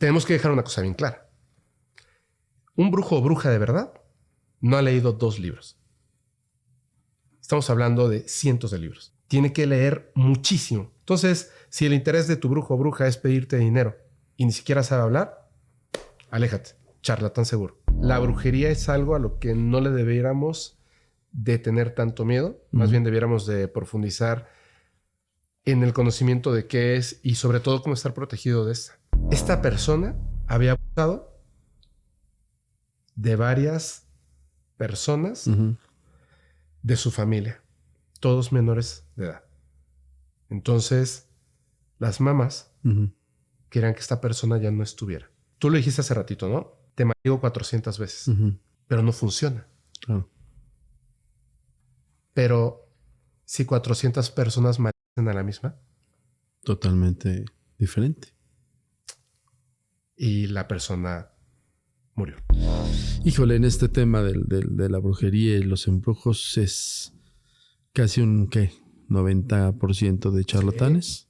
tenemos que dejar una cosa bien clara. Un brujo o bruja de verdad no ha leído 2 libros. Estamos hablando de cientos de libros. Tiene que leer muchísimo. Entonces, si el interés de tu brujo o bruja es pedirte dinero y ni siquiera sabe hablar, aléjate. Charlatán seguro. La brujería es algo a lo que no le debiéramos de tener tanto miedo. Más bien debiéramos de profundizar en el conocimiento de qué es y sobre todo cómo estar protegido de esta. Esta persona había abusado de varias personas de su familia, todos menores de edad. Entonces, las mamás querían que esta persona ya no estuviera. Tú lo dijiste hace ratito, ¿no? Te maldigo 400 veces, pero no funciona. Pero si 400 personas maldicen a la misma, totalmente diferente. Y la persona murió. Híjole, en este tema de la brujería y los embrujos es casi un, ¿qué? 90% de charlatanes. Sí.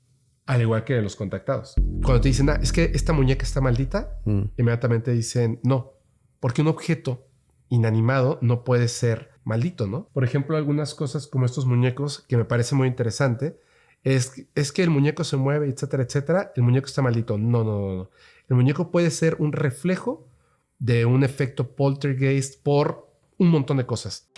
Al igual que los contactados. Cuando te dicen, es que esta muñeca está maldita, inmediatamente dicen, no, porque un objeto inanimado no puede ser maldito, ¿no? Por ejemplo, algunas cosas como estos muñecos que me parece muy interesante es que el muñeco se mueve, etcétera, etcétera. El muñeco está maldito. No. El muñeco puede ser un reflejo de un efecto poltergeist por un montón de cosas.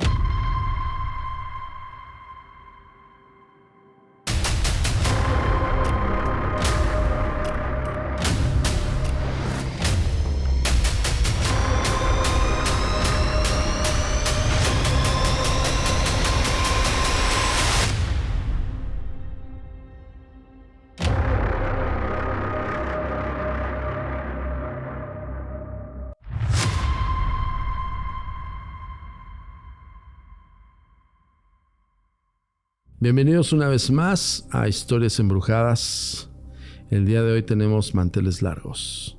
Bienvenidos una vez más a Historias Embrujadas. El día de hoy tenemos manteles largos.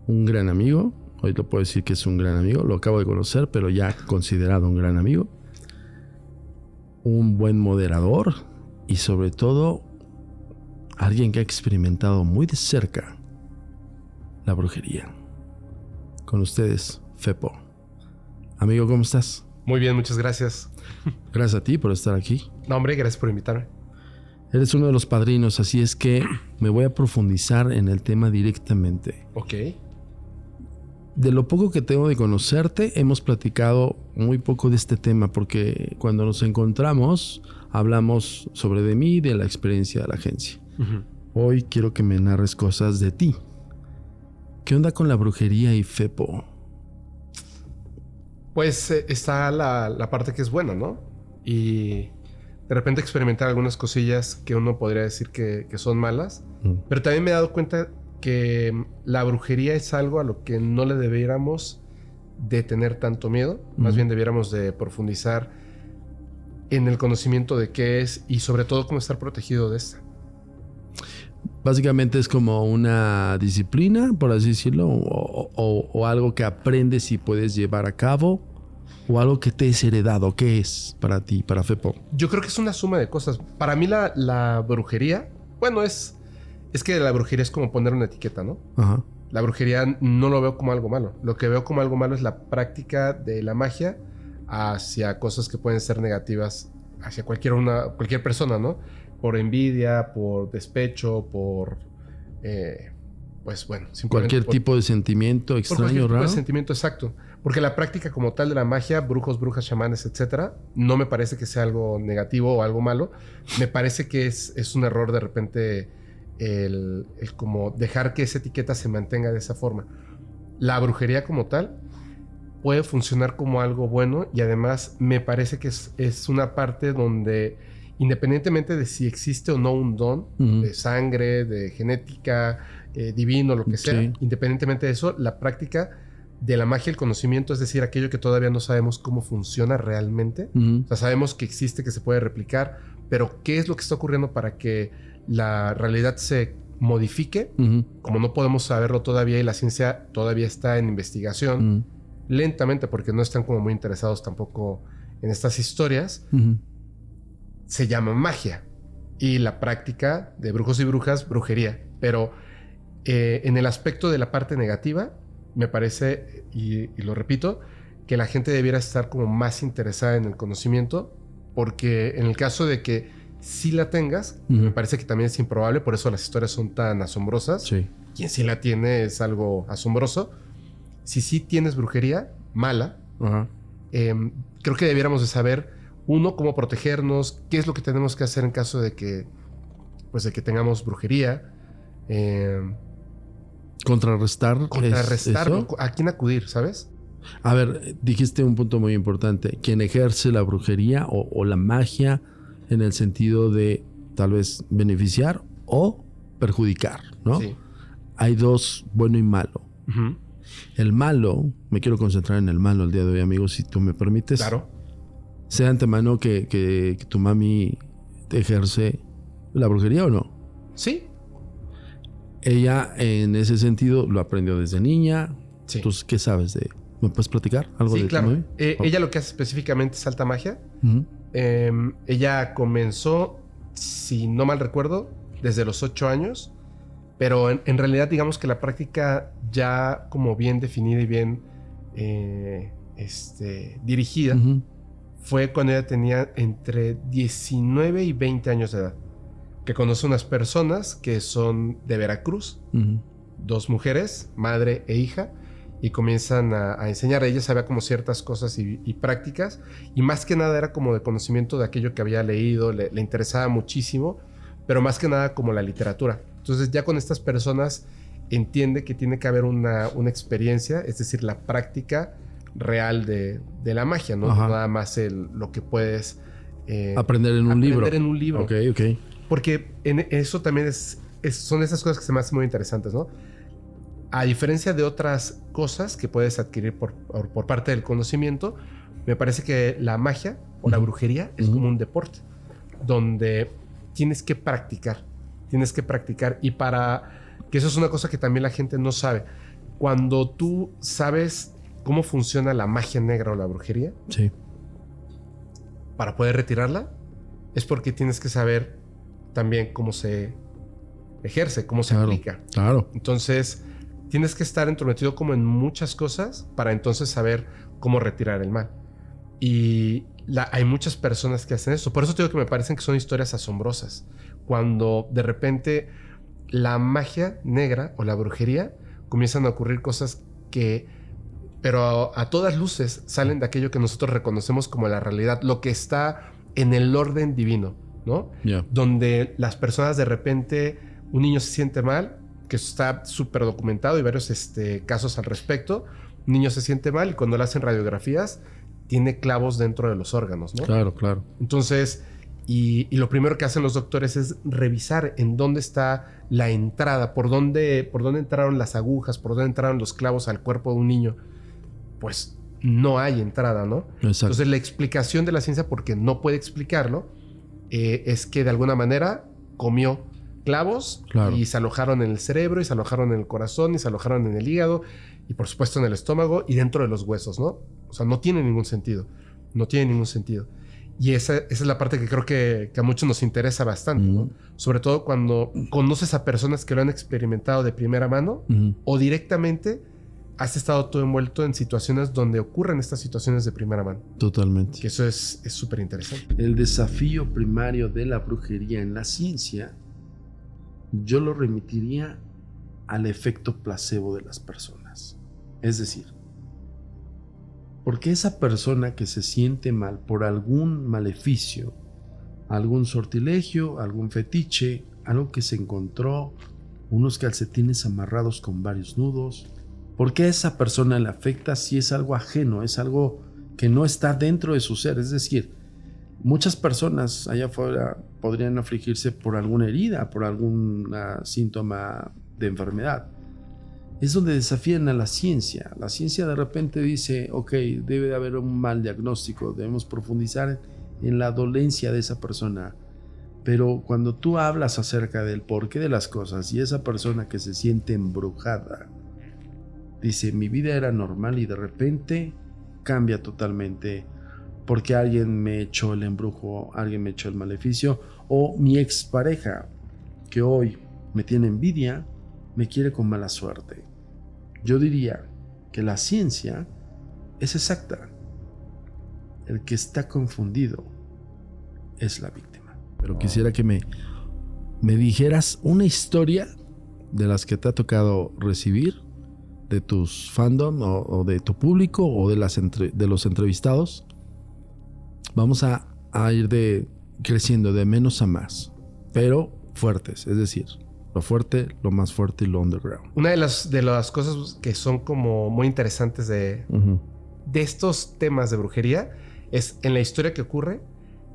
Un gran amigo, hoy lo puedo decir que es un gran amigo, lo acabo de conocer, pero ya considerado un gran amigo. Un buen moderador y sobre todo alguien que ha experimentado muy de cerca la brujería. Con ustedes, Fepo. Amigo, ¿cómo estás? Muy bien, muchas gracias. Gracias a ti por estar aquí. No, hombre, gracias por invitarme. Eres uno de los padrinos, así es que me voy a profundizar en el tema directamente. Ok. De lo poco que tengo de conocerte, hemos platicado muy poco de este tema, porque cuando nos encontramos, hablamos sobre de mí y de la experiencia de la agencia. Hoy quiero que me narres cosas de ti. ¿Qué onda con la brujería y Fepo? Pues está la parte que es buena, ¿no? Y de repente experimentar algunas cosillas que uno podría decir que son malas. Pero también me he dado cuenta que la brujería es algo a lo que no le debiéramos de tener tanto miedo. Más bien debiéramos de profundizar en el conocimiento de qué es y sobre todo cómo estar protegido de esta. Básicamente es como una disciplina, por así decirlo, o algo que aprendes y puedes llevar a cabo, o algo que te es heredado. ¿Qué es para ti, para Fepo? Yo creo que es una suma de cosas. Para mí la brujería, bueno, es que la brujería es como poner una etiqueta, ¿no? Ajá. La brujería no lo veo como algo malo. Lo que veo como algo malo es la práctica de la magia hacia cosas que pueden ser negativas hacia cualquier persona, ¿no? Por envidia, por despecho, por... pues bueno, simplemente... Cualquier tipo de sentimiento extraño, cualquier tipo raro. de sentimiento, exacto. Porque la práctica como tal de la magia, brujos, brujas, chamanes, etcétera, no me parece que sea algo negativo o algo malo. Me parece que es un error de repente el como dejar que esa etiqueta se mantenga de esa forma. La brujería como tal puede funcionar como algo bueno y además me parece que es una parte donde... Independientemente de si existe o no un don de sangre, de genética, divino, lo que sea, independientemente de eso, la práctica de la magia, el conocimiento, es decir, aquello que todavía no sabemos cómo funciona realmente. O sea, sabemos que existe, que se puede replicar, pero ¿qué es lo que está ocurriendo para que la realidad se modifique? Como no podemos saberlo todavía y la ciencia todavía está en investigación, lentamente, porque no están como muy interesados tampoco en estas historias, se llama magia. Y la práctica de brujos y brujas, brujería. Pero En el aspecto de la parte negativa, me parece, y lo repito, que la gente debiera estar como más interesada en el conocimiento, porque en el caso de que sí la tengas, me parece que también es improbable, por eso las historias son tan asombrosas. Sí. Quien sí la tiene es algo asombroso. Si sí tienes brujería mala, Ajá. Creo que debiéramos de saber, uno, cómo protegernos, qué es lo que tenemos que hacer en caso de que, pues, de que tengamos brujería. Contrarrestar. Contrarrestarlo, ¿eso? a quién acudir, ¿sabes? A ver, dijiste un punto muy importante. Quien ejerce la brujería o la magia en el sentido de tal vez beneficiar o perjudicar, ¿no? Sí. Hay dos, bueno y malo. Uh-huh. El malo, me quiero concentrar en el malo el día de hoy, amigos, si tú me permites. Claro. Sé de antemano que tu mami ejerce la brujería o no. Sí. Ella en ese sentido lo aprendió desde niña. Sí. Entonces, ¿qué sabes de? ¿Me puedes platicar algo Sí, de claro. tu mami? Ella lo que hace específicamente es alta magia. Uh-huh. Ella comenzó, si no mal recuerdo, desde los 8 años, pero en realidad digamos que la práctica ya como bien definida y bien dirigida Uh-huh. fue cuando ella tenía entre 19 y 20 años de edad, que conoce unas personas que son de Veracruz, Uh-huh. 2 mujeres, madre e hija, y comienzan a enseñar. Ella sabía como ciertas cosas y prácticas, y más que nada era como de conocimiento de aquello que había leído, le interesaba muchísimo, pero más que nada como la literatura. Entonces ya con estas personas entiende que tiene que haber una experiencia, es decir, la práctica real de la magia, ¿no? Ajá. Nada más lo que puedes Aprender en un libro. Aprender en un libro. Ok, ok. Porque en eso también son esas cosas que se me hacen muy interesantes, ¿no? A diferencia de otras cosas que puedes adquirir por parte del conocimiento, me parece que la magia o la brujería es como un deporte donde tienes que practicar. Tienes que practicar. Y que eso es una cosa que también la gente no sabe. Cuando tú sabes cómo funciona la magia negra o la brujería, Sí. para poder retirarla, es porque tienes que saber también cómo se ejerce, cómo se aplica. Claro. Entonces, tienes que estar entrometido como en muchas cosas para entonces saber cómo retirar el mal. Y hay muchas personas que hacen eso. Por eso te digo que me parecen que son historias asombrosas. Cuando de repente la magia negra o la brujería comienzan a ocurrir cosas que, pero a todas luces, salen de aquello que nosotros reconocemos como la realidad, lo que está en el orden divino, ¿no? Yeah. Donde las personas de repente, un niño se siente mal, que eso está súper documentado y varios casos al respecto. Un niño se siente mal y cuando le hacen radiografías tiene clavos dentro de los órganos, ¿no? Claro, claro. Entonces, y lo primero que hacen los doctores es revisar en dónde está la entrada, por dónde entraron las agujas, por dónde entraron los clavos al cuerpo de un niño. Pues no hay entrada, ¿no? Exacto. Entonces la explicación de la ciencia, porque no puede explicarlo, es que de alguna manera comió clavos, claro, y se alojaron en el cerebro, y se alojaron en el corazón, y se alojaron en el hígado, y por supuesto en el estómago y dentro de los huesos, ¿no? O sea, no tiene ningún sentido. No tiene ningún sentido. Y esa es la parte que creo que a muchos nos interesa bastante, ¿no? Sobre todo cuando conoces a personas que lo han experimentado de primera mano, o directamente has estado tú envuelto en situaciones donde ocurren estas situaciones de primera mano. Totalmente. Que eso es súper interesante. El desafío primario de la brujería en la ciencia, yo lo remitiría al efecto placebo de las personas. Es decir, porque esa persona que se siente mal por algún maleficio, algún sortilegio, algún fetiche, algo que se encontró, unos calcetines amarrados con varios nudos, ¿por qué a esa persona le afecta si es algo ajeno, es algo que no está dentro de su ser? Es decir, muchas personas allá afuera podrían afligirse por alguna herida, por algún síntoma de enfermedad. Es donde desafían a la ciencia. La ciencia de repente dice, ok, debe de haber un mal diagnóstico, debemos profundizar en la dolencia de esa persona. Pero cuando tú hablas acerca del porqué de las cosas y esa persona que se siente embrujada dice, mi vida era normal y de repente cambia totalmente porque alguien me echó el embrujo, alguien me echó el maleficio, o mi expareja que hoy me tiene envidia me quiere con mala suerte. Yo diría que la ciencia es exacta. El que está confundido es la víctima. Pero quisiera que me dijeras una historia de las que te ha tocado recibir, de tus fandom o de tu público o de los entrevistados. Vamos a ir creciendo de menos a más, pero fuertes, es decir, lo fuerte, lo más fuerte y lo underground. Una de las cosas que son como muy interesantes de estos temas de brujería es en la historia que ocurre,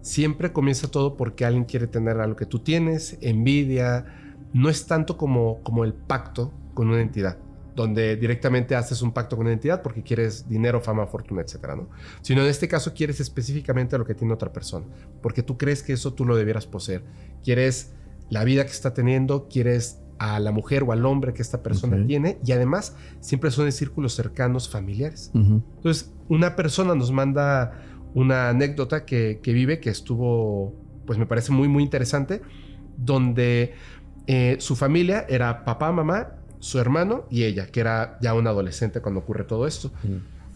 siempre comienza todo porque alguien quiere tener algo que tú tienes, envidia. No es tanto como el pacto con una entidad, donde directamente haces un pacto con una entidad porque quieres dinero, fama, fortuna, etcétera, ¿no? Sino en este caso quieres específicamente lo que tiene otra persona, porque tú crees que eso tú lo debieras poseer. Quieres la vida que está teniendo, quieres a la mujer o al hombre que esta persona tiene, y además siempre son en círculos cercanos, familiares. Entonces, una persona nos manda una anécdota que vive, que estuvo, pues me parece muy, muy interesante, donde su familia era papá, mamá, su hermano y ella, que era ya una adolescente cuando ocurre todo esto.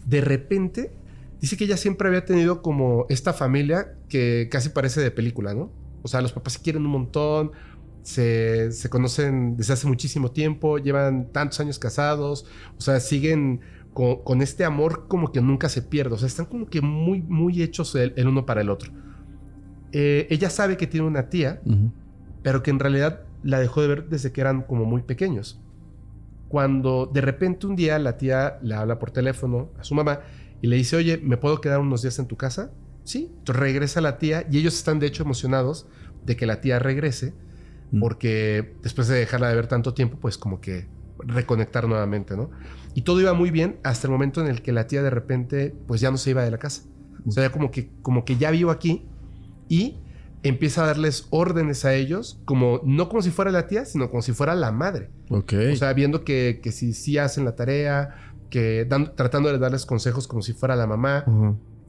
De repente, dice que ella siempre había tenido como esta familia que casi parece de película, ¿no? O sea, los papás se quieren un montón, se conocen desde hace muchísimo tiempo, llevan tantos años casados, o sea, siguen con este amor como que nunca se pierde, o sea, están como que muy, muy hechos el uno para el otro. Ella sabe que tiene una tía, pero que en realidad la dejó de ver desde que eran como muy pequeños. Cuando de repente un día la tía le habla por teléfono a su mamá y le dice, oye, ¿me puedo quedar unos días en tu casa? Sí. Entonces regresa la tía y ellos están de hecho emocionados de que la tía regrese porque después de dejarla de ver tanto tiempo, pues como que reconectar nuevamente, ¿no? Y todo iba muy bien hasta el momento en el que la tía de repente pues ya no se iba de la casa. O sea, ya como que ya vivo aquí y empieza a darles órdenes a ellos, no como si fuera la tía, sino como si fuera la madre. O sea, viendo que si hacen la tarea, tratando de darles consejos como si fuera la mamá.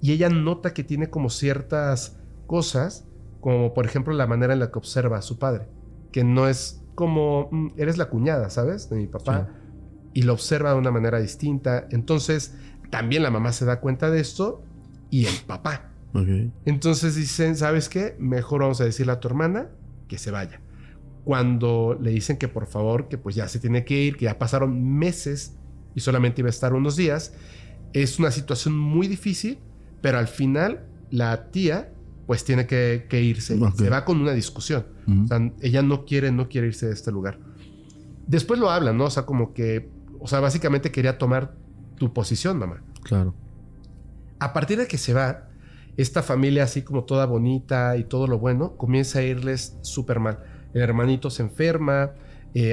Y ella nota que tiene como ciertas cosas, como por ejemplo la manera en la que observa a su padre, que no es como, eres la cuñada, ¿sabes? De mi papá. Sí. Y lo observa de una manera distinta. Entonces, también la mamá se da cuenta de esto y el papá. Entonces dicen, ¿sabes qué? Mejor vamos a decirle a tu hermana que se vaya. Cuando le dicen que por favor, que pues ya se tiene que ir, que ya pasaron meses y solamente iba a estar unos días, es una situación muy difícil, pero al final la tía pues tiene que irse. Se va con una discusión. O sea, ella no quiere irse de este lugar. Después lo hablan, ¿no? O sea, como que, o sea, básicamente quería tomar tu posición, mamá. Claro. A partir de que se va, esta familia así como toda bonita y todo lo bueno, comienza a irles súper mal. El hermanito se enferma,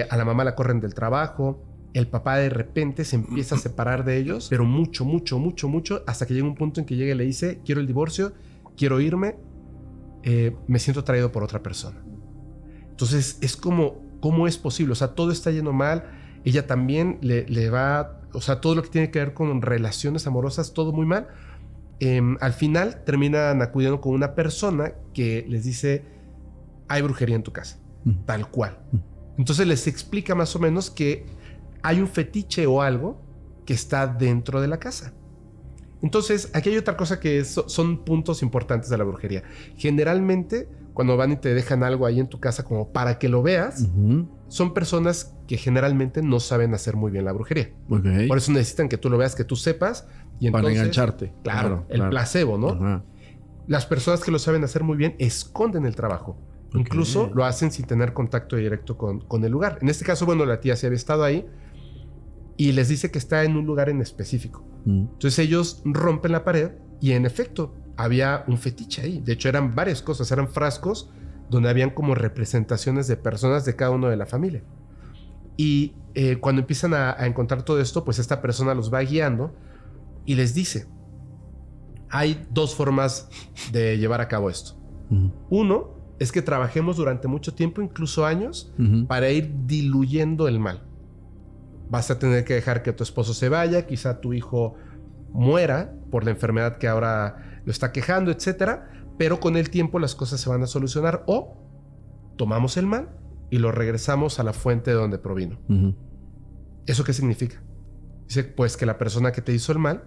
a la mamá la corren del trabajo, el papá de repente se empieza a separar de ellos, pero mucho, hasta que llega un punto en que llega y le dice, quiero el divorcio, quiero irme, me siento atraído por otra persona. Entonces es como, ¿cómo es posible? O sea, todo está yendo mal, ella también le va, o sea, todo lo que tiene que ver con relaciones amorosas, todo muy mal. Al final terminan acudiendo con una persona que les dice, hay brujería en tu casa, tal cual. Entonces les explica más o menos que hay un fetiche o algo que está dentro de la casa. Entonces aquí hay otra cosa que son puntos importantes de la brujería. Generalmente cuando van y te dejan algo ahí en tu casa como para que lo veas, son personas que generalmente no saben hacer muy bien la brujería. Por eso necesitan que tú lo veas, que tú sepas. Y entonces, para engancharte. Claro, el placebo, ¿no? Las personas que lo saben hacer muy bien esconden el trabajo. Incluso lo hacen sin tener contacto directo con el lugar. En este caso, bueno, la tía se había estado ahí y les dice que está en un lugar en específico. Entonces ellos rompen la pared y en efecto había un fetiche ahí. De hecho, eran varias cosas. Eran frascos donde habían como representaciones de personas de cada uno de la familia. Y cuando empiezan a encontrar todo esto, pues esta persona los va guiando y les dice, hay dos formas de llevar a cabo esto. Uno es que trabajemos durante mucho tiempo, incluso años, para ir diluyendo el mal. Vas a tener que dejar que tu esposo se vaya, quizá tu hijo muera por la enfermedad que ahora lo está quejando, etcétera, pero con el tiempo las cosas se van a solucionar. O tomamos el mal y lo regresamos a la fuente de donde provino. ¿Eso qué significa? Dice, pues que la persona que te hizo el mal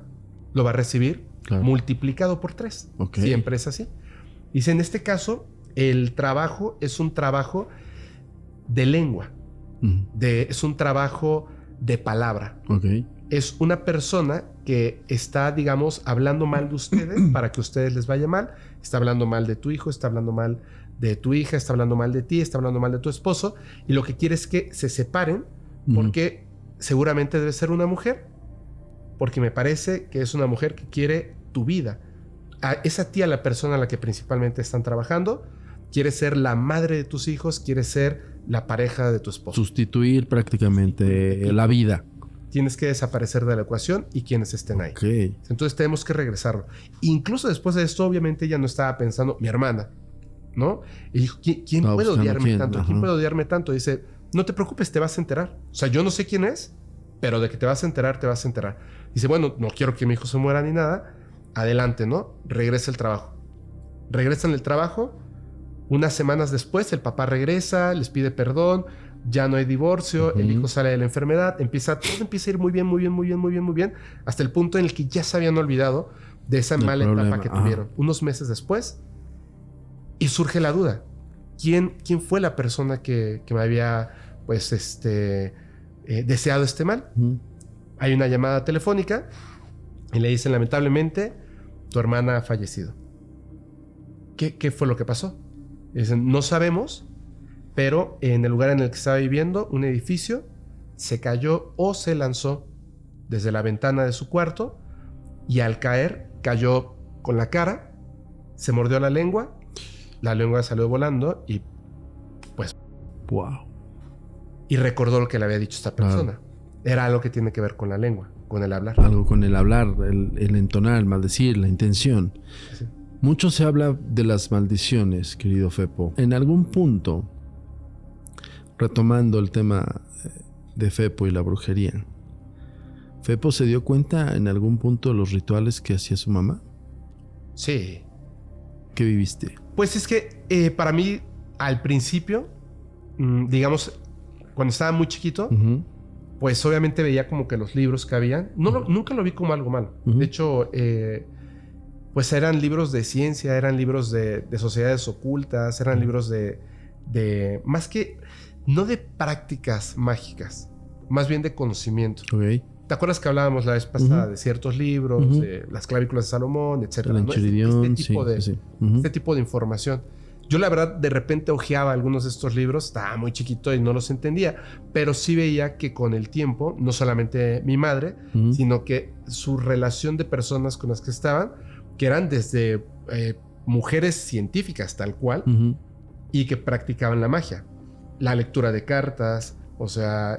lo va a recibir multiplicado por 3. Siempre es así. Dice, en este caso, el trabajo es un trabajo de lengua. Es un trabajo de palabra. Es una persona que está, digamos, hablando mal de ustedes para que a ustedes les vaya mal. Está hablando mal de tu hijo, está hablando mal de tu hija, está hablando mal de ti, está hablando mal de tu esposo. Y lo que quiere es que se separen porque seguramente debe ser una mujer. Porque me parece que es una mujer que quiere tu vida. Es a ti, a la persona a la que principalmente están trabajando. Quiere ser la madre de tus hijos, quiere ser la pareja de tu esposo. Sustituir prácticamente la vida. Tienes que desaparecer de la ecuación y quienes estén ahí. Entonces tenemos que regresarlo. Incluso después de esto, obviamente ella no estaba pensando, mi hermana, ¿no? Y dijo, ¿quién puede odiarme tanto? ¿Quién puede odiarme tanto? Dice, no te preocupes, te vas a enterar. O sea, yo no sé quién es, pero de que te vas a enterar, te vas a enterar. Dice, bueno, no quiero que mi hijo se muera ni nada. Adelante, ¿no? Regresa el trabajo. Regresan el trabajo. Unas semanas después, el papá regresa, les pide perdón. Ya no hay divorcio, el hijo sale de la enfermedad, todo empieza a ir muy bien, hasta el punto en el que ya se habían olvidado de esa mala etapa que tuvieron. Unos meses después, y surge la duda. ¿Quién fue la persona que me había, pues, deseado este mal? Hay una llamada telefónica y le dicen, lamentablemente, tu hermana ha fallecido. ¿Qué fue lo que pasó? Dicen, no sabemos, pero en el lugar en el que estaba viviendo, un edificio se cayó o se lanzó desde la ventana de su cuarto y al caer cayó con la cara, se mordió la lengua salió volando y pues... Wow. Y recordó lo que le había dicho esta persona. Era algo que tiene que ver con la lengua, con el hablar. Algo con el hablar, el entonar, el maldecir, la intención. Sí. Mucho se habla de las maldiciones, querido Fepo. En algún punto... Retomando el tema de Fepo y la brujería. ¿Fepo se dio cuenta en algún punto de los rituales que hacía su mamá? Sí. ¿Qué viviste? Pues es que para mí, al principio, digamos, cuando estaba muy chiquito, pues obviamente veía como que los libros que habían. Nunca lo vi como algo malo. De hecho, pues eran libros de ciencia, eran libros de sociedades ocultas, eran libros de más que... No de prácticas mágicas, más bien de conocimiento. ¿Te acuerdas que hablábamos la vez pasada de ciertos libros, de las clavículas de Salomón, etcétera? ¿No? Este tipo de información. Yo la verdad de repente hojeaba algunos de estos libros, estaba muy chiquito y no los entendía, pero sí veía que con el tiempo, no solamente mi madre, sino que su relación de personas con las que estaban, que eran desde mujeres científicas tal cual, y que practicaban la magia. La lectura de cartas, o sea,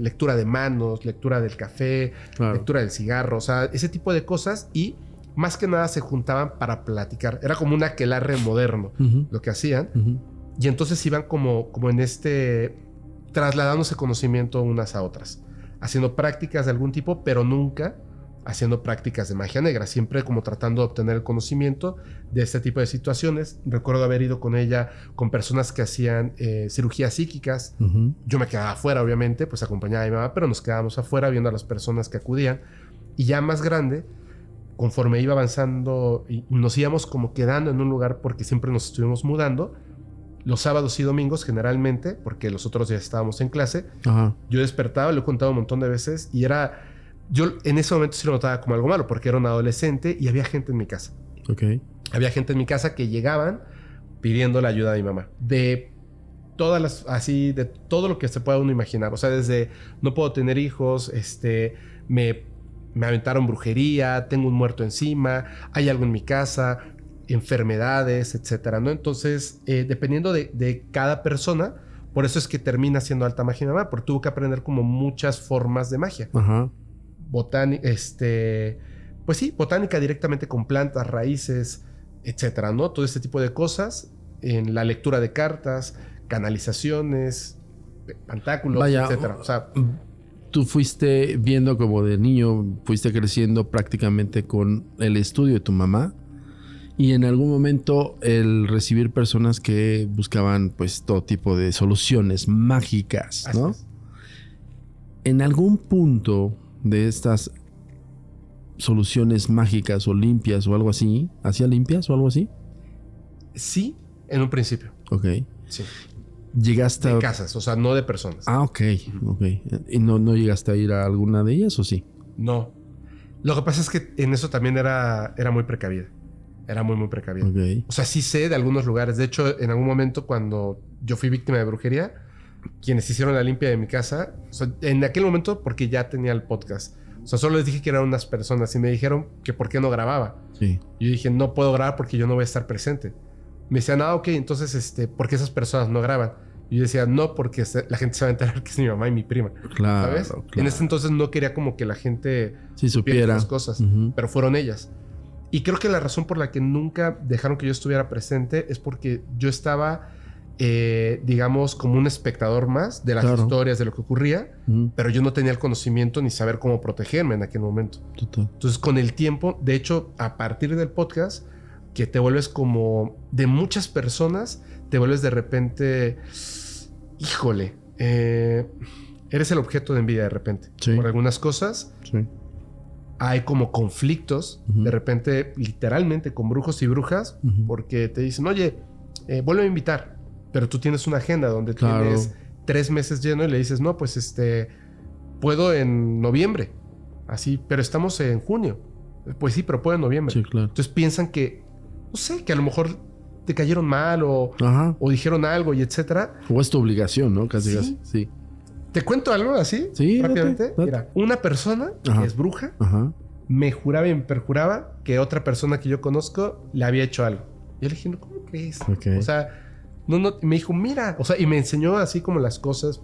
lectura de manos, lectura del café, lectura del cigarro, o sea, ese tipo de cosas. Y más que nada se juntaban para platicar. Era como un aquelarre moderno lo que hacían. Y entonces iban como en trasladándose conocimiento unas a otras, haciendo prácticas de algún tipo, pero nunca haciendo prácticas de magia negra, siempre como tratando de obtener el conocimiento de este tipo de situaciones. Recuerdo haber ido con ella con personas que hacían cirugías psíquicas. Yo me quedaba afuera, obviamente, pues acompañaba a mi mamá, pero nos quedábamos afuera viendo a las personas que acudían. Y ya más grande, conforme iba avanzando y nos íbamos como quedando en un lugar porque siempre nos estuvimos mudando, los sábados y domingos generalmente, porque los otros días estábamos en clase, yo despertaba, lo he contado un montón de veces, y era... Yo en ese momento sí lo notaba como algo malo porque era un adolescente y había gente en mi casa. Había gente en mi casa que llegaban pidiendo la ayuda de mi mamá. De todas las... Así, de todo lo que se pueda uno imaginar. O sea, desde no puedo tener hijos, me aventaron brujería, tengo un muerto encima, hay algo en mi casa, enfermedades, etcétera, ¿no? Entonces, dependiendo de cada persona, por eso es que termina siendo alta magia mi mamá, porque tuvo que aprender como muchas formas de magia. Botánica, pues sí, botánica directamente con plantas, raíces, etcétera, ¿no? Todo este tipo de cosas, en la lectura de cartas, canalizaciones, pantáculos, etcétera. O sea, tú fuiste viendo como de niño, fuiste creciendo prácticamente con el estudio de tu mamá Y en algún momento el recibir personas que buscaban pues todo tipo de soluciones mágicas, ¿no? En algún punto de estas soluciones mágicas o limpias o algo así, ¿hacía limpias o algo así? Sí, en un principio. Ok. Sí. ¿Llegaste de casas, o sea, no de personas. Ah, ok. ¿Y no llegaste a ir a alguna de ellas o sí? No. Lo que pasa es que en eso también era muy precavida. Era muy precavida. Okay. O sea, sí sé de algunos lugares. De hecho, en algún momento cuando yo fui víctima de brujería, quienes hicieron la limpia de mi casa, o sea, en aquel momento, porque ya tenía el podcast, o sea, solo les dije que eran unas personas y me dijeron que por qué no grababa. Sí. Y yo dije, no puedo grabar porque yo no voy a estar presente. Me decían, ok, entonces, ¿por qué esas personas no graban? Y yo decía, no, porque la gente se va a enterar que es mi mamá y mi prima. Claro, ¿sabes? claro. En ese entonces no quería como que la gente supiera esas cosas, pero fueron ellas. Y creo que la razón por la que nunca dejaron que yo estuviera presente es porque yo estaba, digamos, como un espectador más de las historias, de lo que ocurría, pero yo no tenía el conocimiento ni saber cómo protegerme en aquel momento. Total. Entonces, con el tiempo, de hecho, a partir del podcast, que te vuelves como de muchas personas, te vuelves de repente, híjole, eres el objeto de envidia de repente. Sí. Por algunas cosas. Sí. Hay como conflictos, de repente, literalmente, con brujos y brujas, porque te dicen, oye, vuelve a invitar, pero tú tienes una agenda donde tienes 3 meses lleno y le dices, no, pues puedo en noviembre, así, pero estamos en junio. Pues sí, pero puedo en noviembre. Sí, claro. Entonces piensan que, no sé, que a lo mejor te cayeron mal o dijeron algo y etcétera. O es tu obligación, ¿no? Casi. Sí. ¿Te cuento algo así? Sí, rápidamente. date. Mira, una persona que es bruja me juraba y me perjuraba que otra persona que yo conozco le había hecho algo. Y yo le dije, no, ¿cómo crees? Okay. O sea, no, y me dijo, mira, o sea, y me enseñó así como las cosas.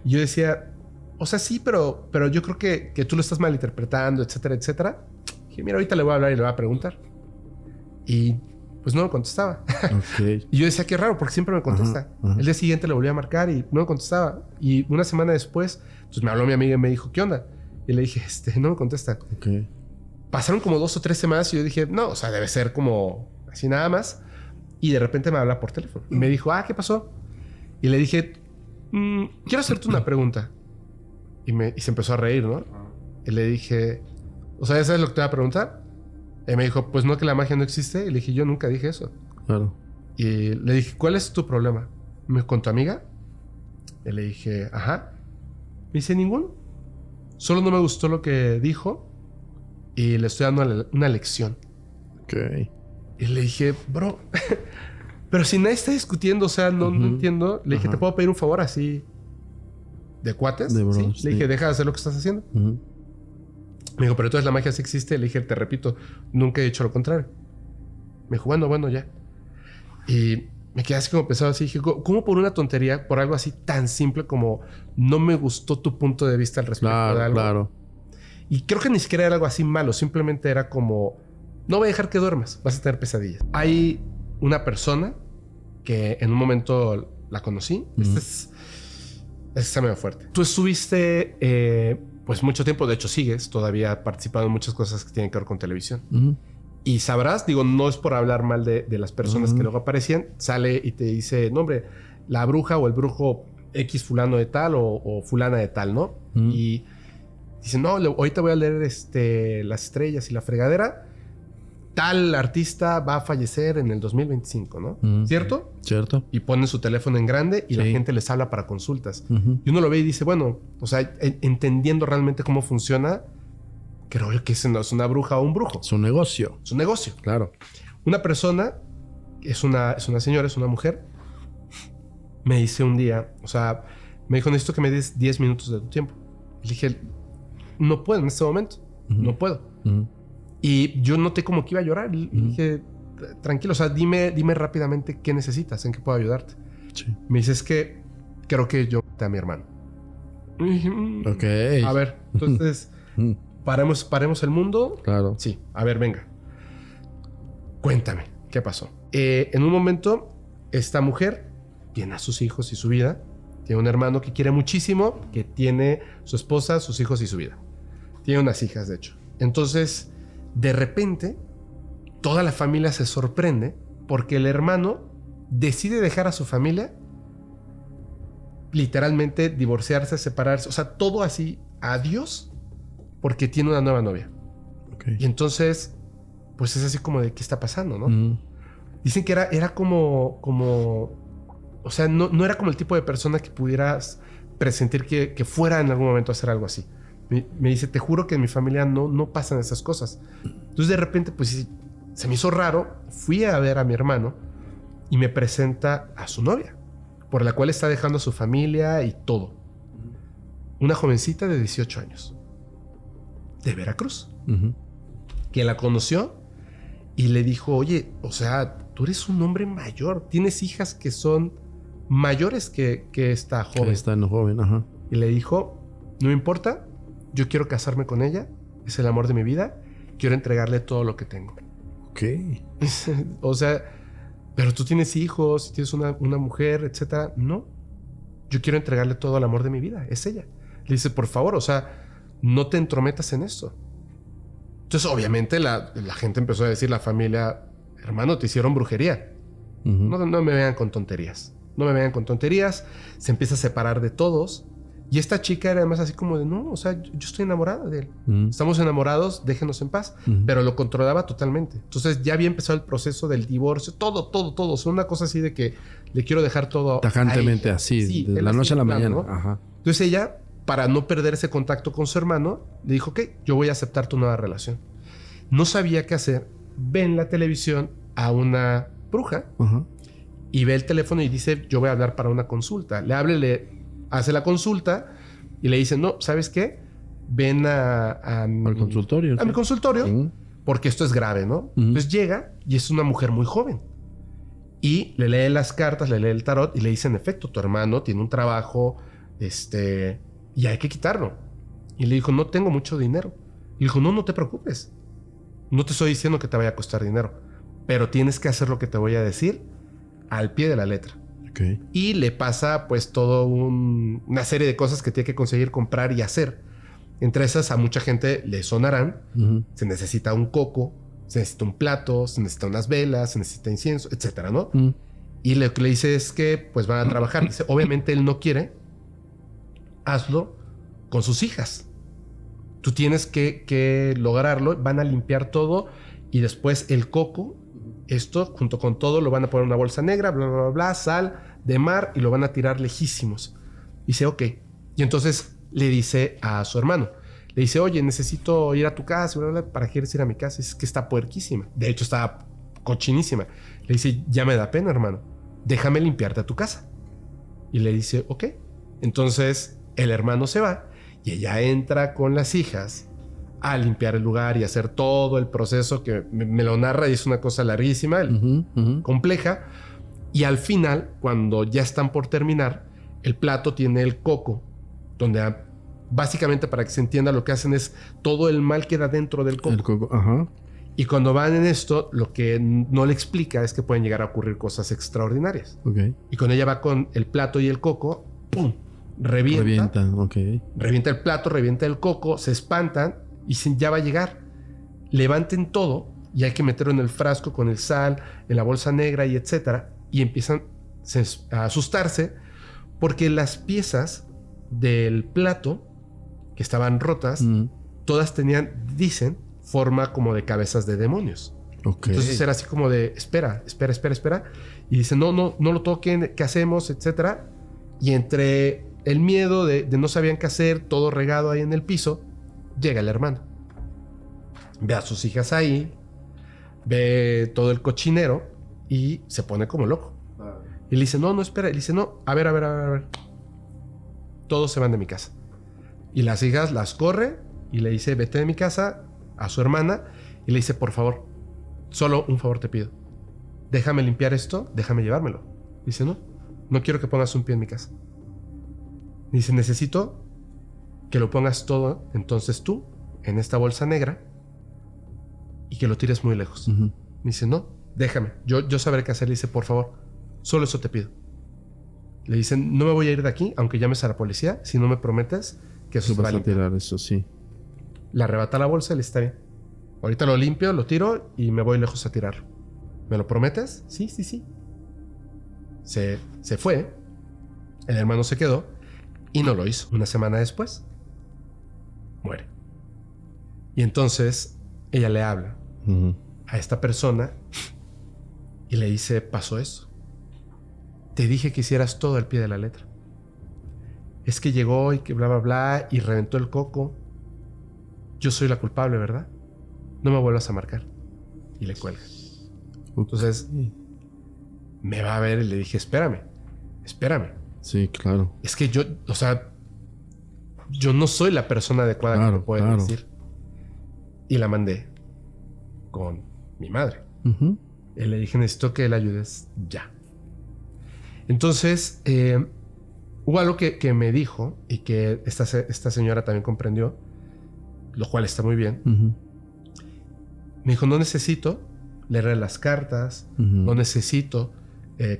Y yo decía, o sea, sí, pero yo creo que tú lo estás malinterpretando, etcétera, etcétera. Y dije, mira, ahorita le voy a hablar y le voy a preguntar. Y pues no me contestaba. Okay. Y yo decía, qué raro, porque siempre me contesta. El día siguiente le volví a marcar y no me contestaba. Y una semana después, pues me habló mi amiga y me dijo, ¿qué onda? Y le dije, no me contesta. Okay. Pasaron como 2 o 3 semanas y yo dije, no, o sea, debe ser como así nada más. Y de repente me habla por teléfono. Y me dijo, ¿qué pasó? Y le dije, quiero hacerte una pregunta. Y se empezó a reír, ¿no? Y le dije, o sea, ¿sabes lo que te voy a preguntar? Y me dijo, pues no, que la magia no existe. Y le dije, yo nunca dije eso. Claro. Y le dije, ¿cuál es tu problema? ¿Me dijo, con tu amiga? Y le dije, ajá. Me dice, ninguno. Solo no me gustó lo que dijo y le estoy dando una lección. Ok. Y le dije, bro, pero si nadie está discutiendo, o sea, no entiendo. Le dije, ¿te puedo pedir un favor así de cuates? De bros, ¿Sí? sí. Le dije, deja de hacer lo que estás haciendo. Me dijo, pero entonces la magia sí existe. Le dije, te repito, nunca he dicho lo contrario. Me dijo, bueno, ya. Y me quedé así como pensado así. Dije, ¿cómo por una tontería, por algo así tan simple como no me gustó tu punto de vista al respecto de algo? Claro. Y creo que ni siquiera era algo así malo. Simplemente era como, no voy a dejar que duermas. Vas a tener pesadillas. Hay una persona que en un momento la conocí. Este está medio fuerte. Tú estuviste... pues mucho tiempo, de hecho sigues todavía participando en muchas cosas que tienen que ver con televisión. Y sabrás, digo, no es por hablar mal de las personas que luego aparecían, sale y te dice, no hombre, la bruja o el brujo X fulano de tal o fulana de tal, ¿no? Y dice, no, ahorita voy a leer las estrellas y la fregadera. Tal artista va a fallecer en el 2025, ¿no? ¿Cierto? Cierto. Y ponen su teléfono en grande y la gente les habla para consultas. Y uno lo ve y dice, bueno, o sea, entendiendo realmente cómo funciona, creo que no es una bruja o un brujo. Su negocio. Es un negocio. Claro. Una persona, es una señora, es una mujer, me dice un día, o sea, me dijo, necesito que me des 10 minutos de tu tiempo. Y le dije, no puedo en este momento. No puedo. Y yo noté como que iba a llorar. Y dije, tranquilo, o sea, dime rápidamente qué necesitas, en qué puedo ayudarte. Sí. Me dice, es que creo que yo maté a mi hermano. Ok. A ver, entonces, paremos el mundo. Claro. Sí, a ver, venga. Cuéntame, ¿qué pasó? En un momento, esta mujer tiene a sus hijos y su vida. Tiene un hermano que quiere muchísimo, que tiene su esposa, sus hijos y su vida. Tiene unas hijas, de hecho. Entonces, de repente, toda la familia se sorprende porque el hermano decide dejar a su familia, literalmente divorciarse, separarse, o sea, todo así, adiós, porque tiene una nueva novia. Okay. Y entonces, pues es así como de, ¿qué está pasando, no? Dicen que era como, o sea, no era como el tipo de persona que pudieras presentir que fuera en algún momento a hacer algo así. Me dice, te juro que en mi familia no pasan esas cosas. Entonces de repente, pues se me hizo raro. Fui a ver a mi hermano y me presenta a su novia, por la cual está dejando a su familia y todo. Una jovencita de 18 años, de Veracruz, que la conoció y le dijo, oye, o sea, tú eres un hombre mayor, tienes hijas que son mayores que esta joven. Esta no joven, ajá. Y le dijo, no me importa, yo quiero casarme con ella, es el amor de mi vida, quiero entregarle todo lo que tengo. Ok. O sea, pero tú tienes hijos, tienes una mujer, etcétera. No, yo quiero entregarle todo el amor de mi vida, es ella. Le dice, por favor, o sea, no te entrometas en esto. Entonces, obviamente, la gente empezó a decir, la familia, hermano, te hicieron brujería. No me vean con tonterías. No me vean con tonterías. Se empieza a separar de todos. Y esta chica era además así como de, no, o sea, yo estoy enamorada de él. Estamos enamorados, déjenos en paz. Pero lo controlaba totalmente. Entonces ya había empezado el proceso del divorcio. Todo. O sea, una cosa así de que le quiero dejar todo tajantemente así, sí, de la noche a la mañana. ¿No? Ajá. Entonces ella, para no perder ese contacto con su hermano, le dijo, ok, yo voy a aceptar tu nueva relación. No sabía qué hacer. Ve en la televisión a una bruja y ve el teléfono y dice, yo voy a hablar para una consulta. Le habla, le hace la consulta y le dice, no, ¿sabes qué? Ven al consultorio. A mi consultorio, porque esto es grave, ¿no? Entonces llega y es una mujer muy joven. Y le lee las cartas, le lee el tarot y le dice, en efecto, tu hermano tiene un trabajo, y hay que quitarlo. Y le dijo, no tengo mucho dinero. Y dijo, no te preocupes. No te estoy diciendo que te vaya a costar dinero, pero tienes que hacer lo que te voy a decir al pie de la letra. Okay. Y le pasa pues todo una serie de cosas que tiene que conseguir comprar y hacer. Entre esas a mucha gente le sonarán. Se necesita un coco, se necesita un plato, se necesita unas velas, se necesita incienso, etcétera, ¿no? Y lo que le dice es que pues van a trabajar. Dice, obviamente él no quiere. Hazlo con sus hijas. Tú tienes que lograrlo. Van a limpiar todo y después el coco, esto junto con todo, lo van a poner en una bolsa negra, bla, bla, bla, bla, sal de mar y lo van a tirar lejísimos. Dice, ok. Y entonces le dice a su hermano, le dice, oye, necesito ir a tu casa, bla, bla, bla. ¿Para qué quieres ir a mi casa? Es que está puerquísima. De hecho, está cochinísima. Le dice, ya me da pena, hermano. Déjame limpiarte a tu casa. Y le dice, ok. Entonces el hermano se va y ella entra con las hijas a limpiar el lugar y hacer todo el proceso que me lo narra y es una cosa larguísima, compleja. Y al final, cuando ya están por terminar, el plato tiene el coco, donde básicamente, para que se entienda, lo que hacen es todo el mal queda dentro del coco. El coco, ajá. Y cuando van en esto, lo que no le explica es que pueden llegar a ocurrir cosas extraordinarias. Okay. Y cuando ella va con el plato y el coco, ¡pum! Revienta. Okay. Revienta el plato, revienta el coco, se espantan y dicen, ya va a llegar. Levanten todo y hay que meterlo en el frasco con el sal, en la bolsa negra y etcétera. Y empiezan a asustarse porque las piezas del plato que estaban rotas, todas tenían, dicen, forma como de cabezas de demonios. Okay. Entonces era así como de, espera. Y dicen, no lo toquen, ¿qué hacemos? Etcétera. Y entre el miedo de no sabían qué hacer, todo regado ahí en el piso, llega el hermano. Ve a sus hijas ahí, ve todo el cochinero y se pone como loco. Y le dice, no, espera. Y le dice, no, a ver. Todos se van de mi casa. Y las hijas las corre y le dice, vete de mi casa, a su hermana. Y le dice, por favor, solo un favor te pido. Déjame limpiar esto, déjame llevármelo. Dice, no quiero que pongas un pie en mi casa. Dice, necesito que lo pongas todo, entonces tú, en esta bolsa negra y que lo tires muy lejos. Dice, no, déjame, yo sabré qué hacer. Le dice, por favor, solo eso te pido. Le dicen, no me voy a ir de aquí, aunque llames a la policía, si no me prometes que eso se va a limpiar. Tirar eso, sí. Le arrebata la bolsa y le dice, está bien. Ahorita lo limpio, lo tiro y me voy lejos a tirarlo. ¿Me lo prometes? Sí. Se fue. El hermano se quedó y no lo hizo. Una semana después, muere. Y entonces ella le habla a esta persona y le dice, pasó eso. Te dije que hicieras todo al pie de la letra. Es que llegó y que bla, bla, bla y reventó el coco. Yo soy la culpable, ¿verdad? No me vuelvas a marcar. Y le cuelga. Entonces, me va a ver y le dije, espérame. Sí, claro. Es que yo no soy la persona adecuada que me puede decir. Y la mandé con mi madre. Y le dije, necesito que la ayudes ya. Entonces, hubo algo que me dijo y que esta señora también comprendió, lo cual está muy bien. Me dijo, no necesito leer las cartas, no necesito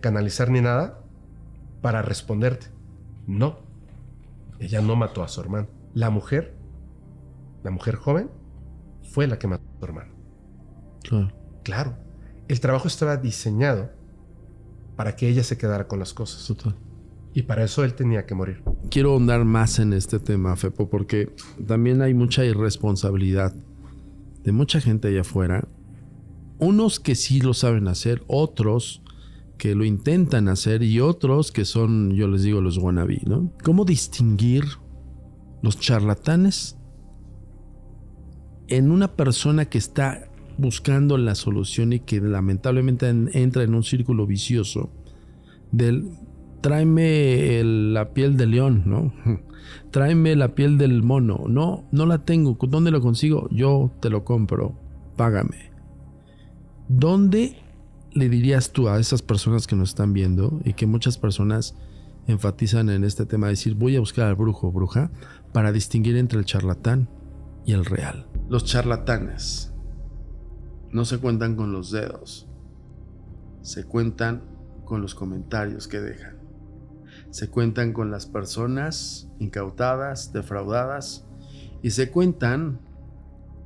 canalizar ni nada para responderte. No, ella no mató a su hermano. La mujer joven, fue la que mató a su hermano. Claro. El trabajo estaba diseñado para que ella se quedara con las cosas. Total. Y para eso él tenía que morir. Quiero ahondar más en este tema, Fepo, porque también hay mucha irresponsabilidad de mucha gente allá afuera. Unos que sí lo saben hacer, otros que lo intentan hacer y otros que son, yo les digo, los wannabe, ¿no? ¿Cómo distinguir los charlatanes en una persona que está buscando la solución y que lamentablemente entra en un círculo vicioso del tráeme la piel de león, ¿no? Tráeme la piel del mono. No la tengo. ¿Dónde lo consigo? Yo te lo compro. Págame. ¿Dónde le dirías tú a esas personas que nos están viendo y que muchas personas enfatizan en este tema de decir voy a buscar al brujo o bruja para distinguir entre el charlatán y el real? Los charlatanes no se cuentan con los dedos. Se cuentan con los comentarios que dejan. Se cuentan con las personas incautadas, defraudadas, y se cuentan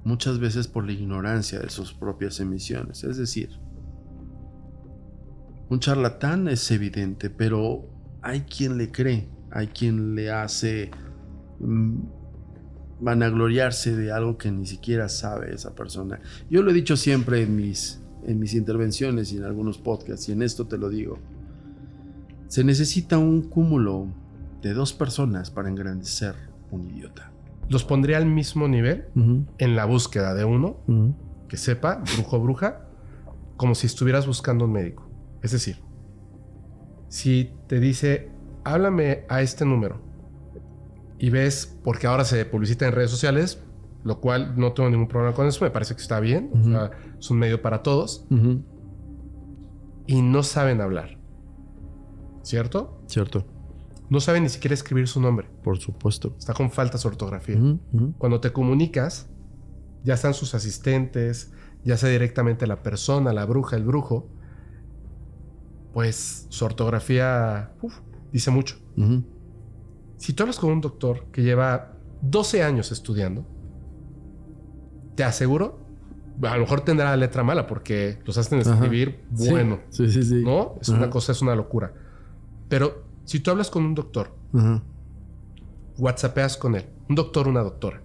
muchas veces por la ignorancia de sus propias emisiones. Es decir, un charlatán es evidente, pero hay quien le cree, hay quien le hace vanagloriarse de algo que ni siquiera sabe esa persona. Yo lo he dicho siempre en mis intervenciones y en algunos podcasts, y en esto te lo digo. Se necesita un cúmulo de 2 personas para engrandecer un idiota. Los pondría al mismo nivel en la búsqueda de uno que sepa, brujo o bruja, como si estuvieras buscando un médico. Es decir, si te dice, háblame a este número, y ves, porque ahora se publicita en redes sociales, lo cual no tengo ningún problema con eso, me parece que está bien, o sea, es un medio para todos, y no saben hablar. ¿Cierto? Cierto. No saben ni siquiera escribir su nombre. Por supuesto. Está con faltas de ortografía. Cuando te comunicas, ya están sus asistentes, ya sea directamente la persona, la bruja, el brujo, pues su ortografía dice mucho. Si tú hablas con un doctor que lleva 12 años estudiando, te aseguro, a lo mejor tendrá la letra mala porque los hacen escribir bueno. Sí. ¿No? Es una cosa, es una locura. Pero si tú hablas con un doctor, whatsappeas con él, un doctor, una doctora,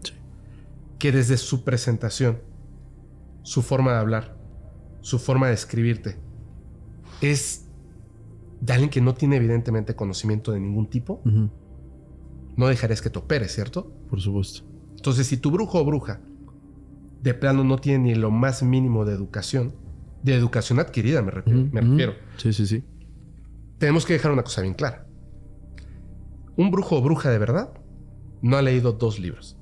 que desde su presentación, su forma de hablar, su forma de escribirte, es de alguien que no tiene evidentemente conocimiento de ningún tipo, no dejarías que te opere, ¿cierto? Por supuesto. Entonces, si tu brujo o bruja de plano no tiene ni lo más mínimo de educación adquirida, me refiero. Sí. Tenemos que dejar una cosa bien clara. Un brujo o bruja de verdad no ha leído 2 libros.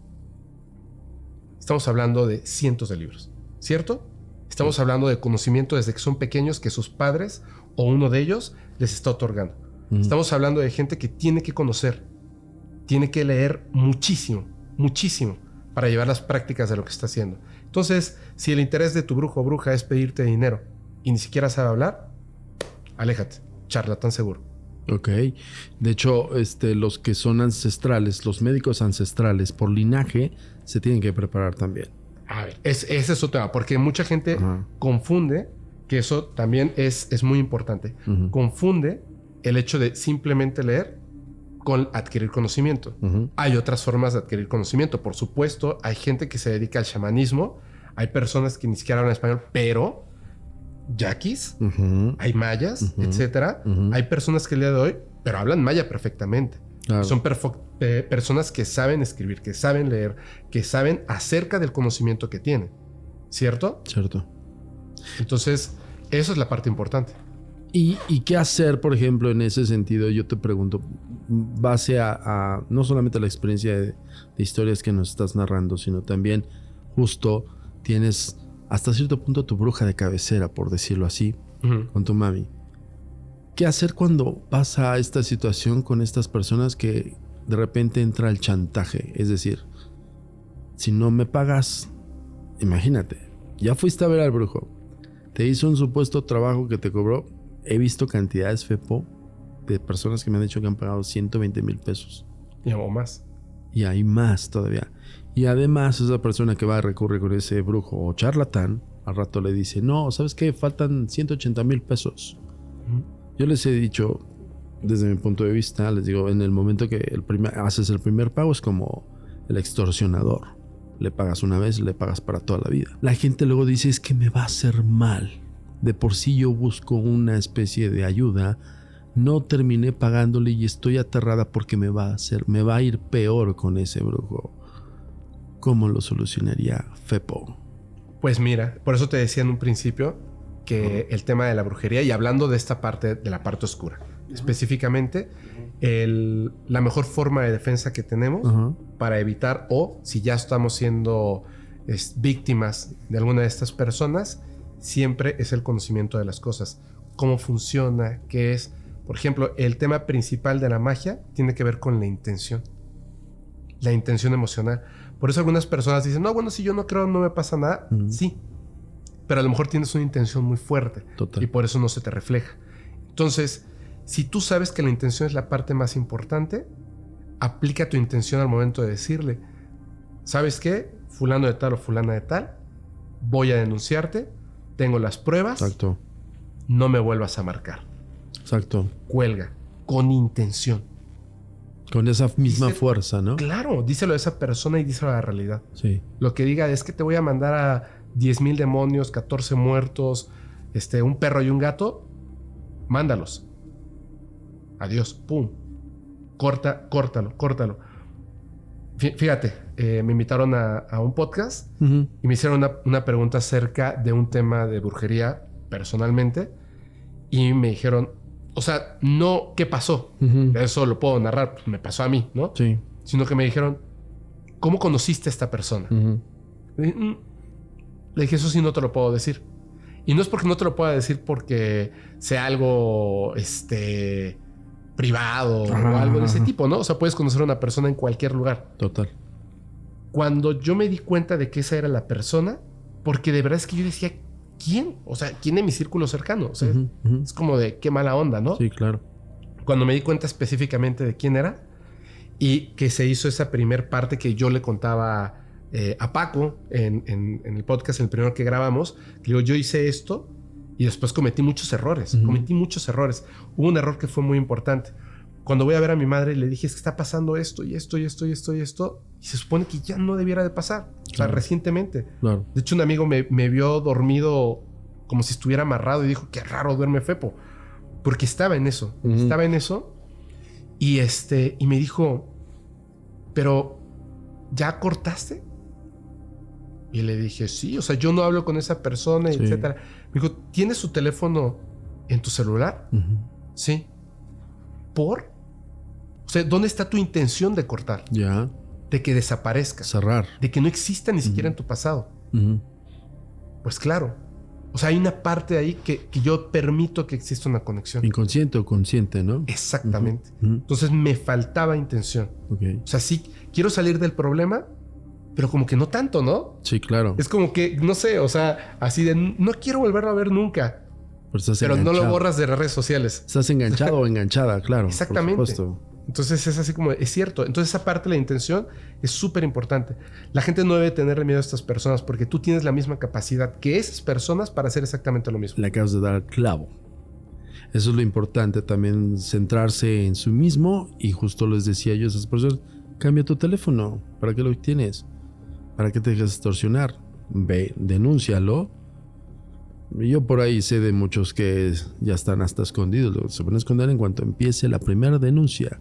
Estamos hablando de cientos de libros, ¿cierto? Estamos hablando de conocimiento desde que son pequeños que sus padres o uno de ellos les está otorgando. Estamos hablando de gente que tiene que conocer, tiene que leer muchísimo para llevar las prácticas de lo que está haciendo. Entonces, si el interés de tu brujo o bruja es pedirte dinero y ni siquiera sabe hablar, aléjate. Charlatán seguro. Ok. De hecho, los que son ancestrales, los médicos ancestrales por linaje, se tienen que preparar también. A ver, ese es otro tema, porque mucha gente Ajá. confunde, que eso también es muy importante, Ujú. confunde el hecho de simplemente leer con adquirir conocimiento. Ujú. Hay otras formas de adquirir conocimiento. Por supuesto, hay gente que se dedica al chamanismo, hay personas que ni siquiera hablan español, pero yaquis, Ujú. hay mayas, Ujú. etcétera. Ujú. Hay personas que el día de hoy, pero hablan maya perfectamente. Claro. Son personas que saben escribir, que saben leer, que saben acerca del conocimiento que tienen. ¿Cierto? Cierto. Entonces, eso es la parte importante. ¿Y qué hacer, por ejemplo, en ese sentido? Yo te pregunto, base a no solamente la experiencia de historias que nos estás narrando, sino también justo tienes hasta cierto punto tu bruja de cabecera, por decirlo así, con tu mami. ¿Qué hacer cuando pasa esta situación con estas personas que de repente entra el chantaje? Es decir, si no me pagas, imagínate, ya fuiste a ver al brujo, te hizo un supuesto trabajo que te cobró. He visto cantidades, Fepo, de personas que me han dicho que han pagado 120,000 pesos. Y o más. Y hay más todavía. Y además esa persona que va a recurrir con ese brujo o charlatán, al rato le dice, no, ¿sabes qué? Faltan 180,000 pesos. Yo les he dicho, desde mi punto de vista, les digo, en el momento que haces el primer pago es como el extorsionador. Le pagas una vez, le pagas para toda la vida. La gente luego dice, es que me va a hacer mal. De por sí yo busco una especie de ayuda, no terminé pagándole y estoy aterrada porque me va a ir peor con ese brujo. ¿Cómo lo solucionaría Fepo? Pues mira, por eso te decía en un principio que el tema de la brujería, y hablando de esta parte, de la parte oscura, específicamente, la mejor forma de defensa que tenemos para evitar, o si ya estamos siendo víctimas de alguna de estas personas, siempre es el conocimiento de las cosas. Cómo funciona, qué es. Por ejemplo, el tema principal de la magia tiene que ver con la intención. La intención emocional. Por eso algunas personas dicen, no, bueno, si yo no creo, no me pasa nada. Sí. Pero a lo mejor tienes una intención muy fuerte. Total. Y por eso no se te refleja. Entonces, si tú sabes que la intención es la parte más importante, aplica tu intención al momento de decirle, ¿sabes qué? Fulano de tal o fulana de tal, voy a denunciarte, tengo las pruebas. Exacto. No me vuelvas a marcar. Exacto. Cuelga. Con intención. Con esa misma fuerza, ¿no? Claro, díselo a esa persona y díselo a la realidad. Sí. Lo que diga es que te voy a mandar a 10,000 demonios, 14 muertos, un perro y un gato. Mándalos. Adiós. Pum. Córtalo. Fíjate, me invitaron a un podcast y me hicieron una pregunta acerca de un tema de brujería personalmente y me dijeron, o sea, no qué pasó, eso lo puedo narrar, pues me pasó a mí, ¿no? Sí. Sino que me dijeron, ¿cómo conociste a esta persona? Le dije, eso sí no te lo puedo decir. Y no es porque no te lo pueda decir porque sea algo privado o algo de ese tipo, ¿no? O sea, puedes conocer a una persona en cualquier lugar. Total. Cuando yo me di cuenta de que esa era la persona, porque de verdad es que yo decía, ¿quién? O sea, ¿quién de mi círculo cercano? O sea, es como de qué mala onda, ¿no? Sí, claro. Cuando me di cuenta específicamente de quién era y que se hizo esa primer parte que yo le contaba a Paco en el podcast, en el primero que grabamos, que digo, yo hice esto y después cometí muchos errores. Hubo un error que fue muy importante. Cuando voy a ver a mi madre le dije, es que está pasando esto y esto y esto y esto y esto, y se supone que ya no debiera de pasar. O sea, recientemente. Claro. De hecho, un amigo me vio dormido como si estuviera amarrado y dijo, qué raro duerme Fepo. Porque estaba en eso. Y me dijo, pero ¿ya cortaste? Y le dije, sí, o sea, yo no hablo con esa persona, etcétera. Me dijo, ¿tienes su teléfono en tu celular? Sí. ¿Por? O sea, ¿dónde está tu intención de cortar? Ya. De que desaparezca. Cerrar. De que no exista ni siquiera en tu pasado. Pues claro. O sea, hay una parte de ahí que yo permito que exista una conexión. Inconsciente o consciente, ¿no? Exactamente. Entonces me faltaba intención. Okay. O sea, sí, quiero salir del problema, pero como que no tanto, ¿no? Sí, claro. Es como que, no sé, o sea, así de no quiero volverlo a ver nunca. Pero no lo borras de las redes sociales. Estás enganchado o enganchada, claro. Exactamente. Por supuesto. Entonces es así como, es cierto. Entonces esa parte de la intención es súper importante. La gente no debe tenerle miedo a estas personas porque tú tienes la misma capacidad que esas personas para hacer exactamente lo mismo. Le acabas de dar al clavo. Eso es lo importante también, centrarse en sí mismo. Y justo les decía yo a esas personas, cambia tu teléfono. ¿Para qué lo tienes? ¿Para qué te dejas extorsionar? Ve, denúncialo. Yo por ahí sé de muchos que ya están hasta escondidos. Se van a esconder en cuanto empiece la primera denuncia.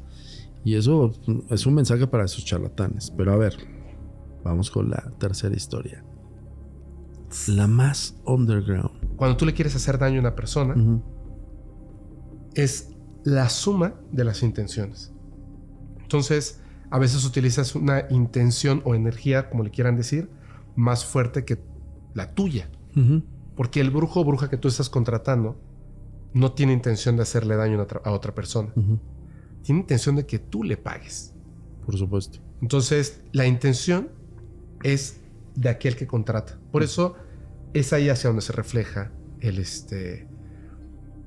Y eso es un mensaje para esos charlatanes. Pero a ver, vamos con la tercera historia. La más underground. Cuando tú le quieres hacer daño a una persona, es la suma de las intenciones. Entonces, a veces utilizas una intención o energía, como le quieran decir, más fuerte que la tuya. Porque el brujo o bruja que tú estás contratando no tiene intención de hacerle daño a otra persona. Tiene intención de que tú le pagues. Por supuesto. Entonces, la intención es de aquel que contrata. Por eso es ahí hacia donde se refleja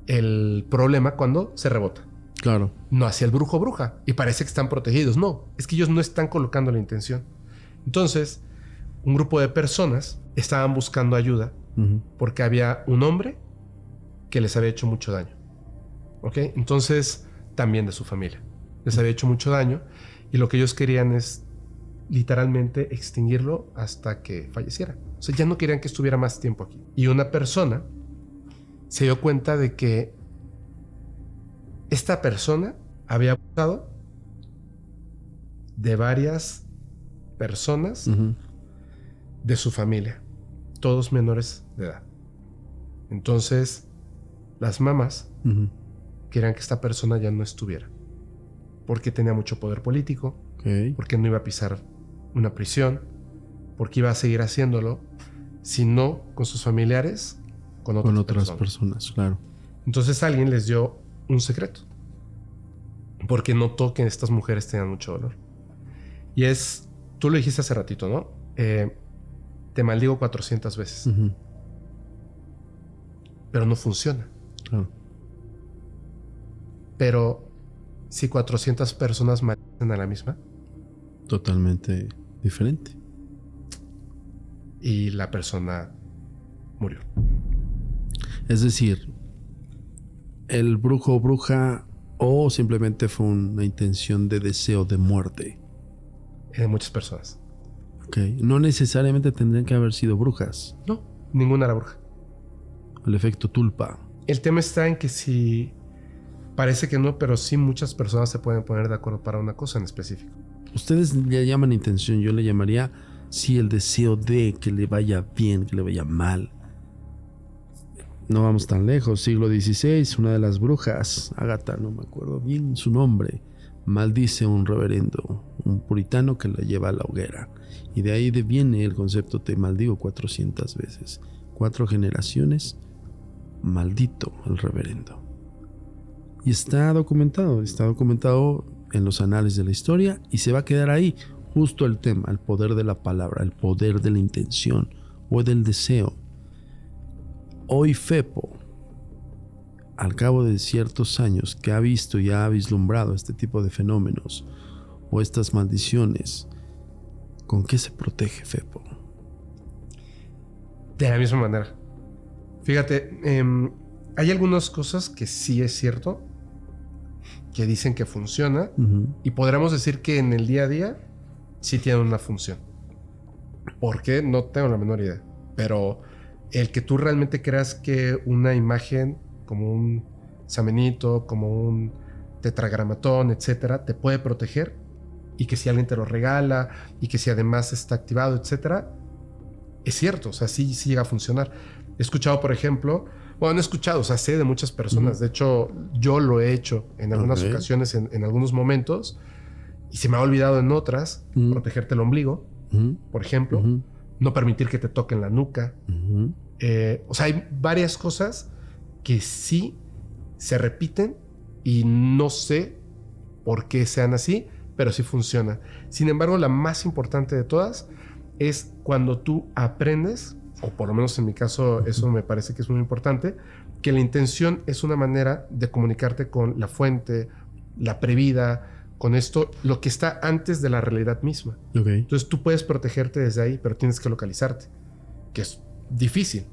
el problema cuando se rebota. Claro. No hacia el brujo o bruja. Y parece que están protegidos. No, es que ellos no están colocando la intención. Entonces, un grupo de personas estaban buscando ayuda porque había un hombre que les había hecho mucho daño. ¿Ok? Entonces, también de su familia. Les había hecho mucho daño y lo que ellos querían es literalmente extinguirlo hasta que falleciera. O sea, ya no querían que estuviera más tiempo aquí. Y una persona se dio cuenta de que esta persona había abusado de varias personas de su familia, todos menores de edad. Entonces, las mamás querían que esta persona ya no estuviera, porque tenía mucho poder político, porque no iba a pisar una prisión, porque iba a seguir haciéndolo, si no con sus familiares, con otras personas, claro. Entonces alguien les dio un secreto, porque notó que estas mujeres tenían mucho dolor. Y es, tú lo dijiste hace ratito, ¿no? Te maldigo 400 veces. Pero no funciona. Claro. Pero si 400 personas maldicen a la misma. Totalmente diferente. Y la persona murió. Es decir, el brujo o bruja o simplemente fue una intención de deseo de muerte. De muchas personas. Okay. No necesariamente tendrían que haber sido brujas. No, ninguna era bruja. El efecto tulpa. El tema está en que si parece que no, pero sí muchas personas se pueden poner de acuerdo para una cosa en específico. Ustedes le llaman intención, yo le llamaría sí el deseo de que le vaya bien, que le vaya mal. No vamos tan lejos, siglo XVI, una de las brujas, Ágata, no me acuerdo bien su nombre, maldice a un reverendo, un puritano que la lleva a la hoguera. Y de ahí viene el concepto te maldigo 400 veces. 4 generaciones, maldito el reverendo. Y está documentado en los anales de la historia y se va a quedar ahí justo el tema, el poder de la palabra, el poder de la intención o del deseo. Hoy Fepo, al cabo de ciertos años que ha visto y ha vislumbrado este tipo de fenómenos o estas maldiciones, ¿con qué se protege Fepo? De la misma manera. Fíjate, hay algunas cosas que sí es cierto, que dicen que funciona, y podríamos decir que en el día a día sí tiene una función. ¿Por qué? No tengo la menor idea. Pero el que tú realmente creas que una imagen como un samenito, como un tetragramatón, etcétera, te puede proteger, y que si alguien te lo regala y que si además está activado, etcétera, es cierto, o sea, sí llega a funcionar. He escuchado, por ejemplo, bueno, no he escuchado, o sea, sé de muchas personas. De hecho, yo lo he hecho en algunas ocasiones, en algunos momentos, y se me ha olvidado en otras, protegerte el ombligo, por ejemplo, no permitir que te toquen la nuca. O sea, hay varias cosas que sí se repiten y no sé por qué sean así, pero sí funcionan. Sin embargo, la más importante de todas es cuando tú aprendes, o por lo menos en mi caso eso me parece que es muy importante, que la intención es una manera de comunicarte con la fuente, la previda, con esto lo que está antes de la realidad misma. Okay. Entonces tú puedes protegerte desde ahí, pero tienes que localizarte, que es difícil.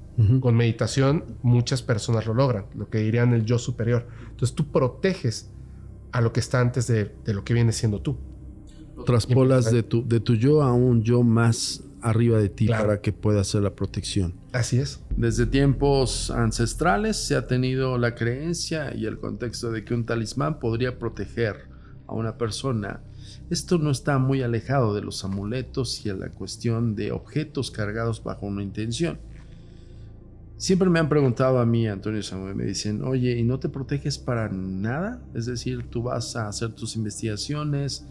Con meditación muchas personas lo logran, lo que dirían el yo superior. Entonces tú proteges a lo que está antes de lo que viene siendo tú. Traspolas de tu yo a un yo más arriba de ti, claro, para que pueda hacer la protección. Así es. Desde tiempos ancestrales se ha tenido la creencia y el contexto de que un talismán podría proteger a una persona. Esto no está muy alejado de los amuletos y a la cuestión de objetos cargados bajo una intención. Siempre me han preguntado a mí, Antonio Samuel, me dicen, oye, ¿y no te proteges para nada? Es decir, tú vas a hacer tus investigaciones,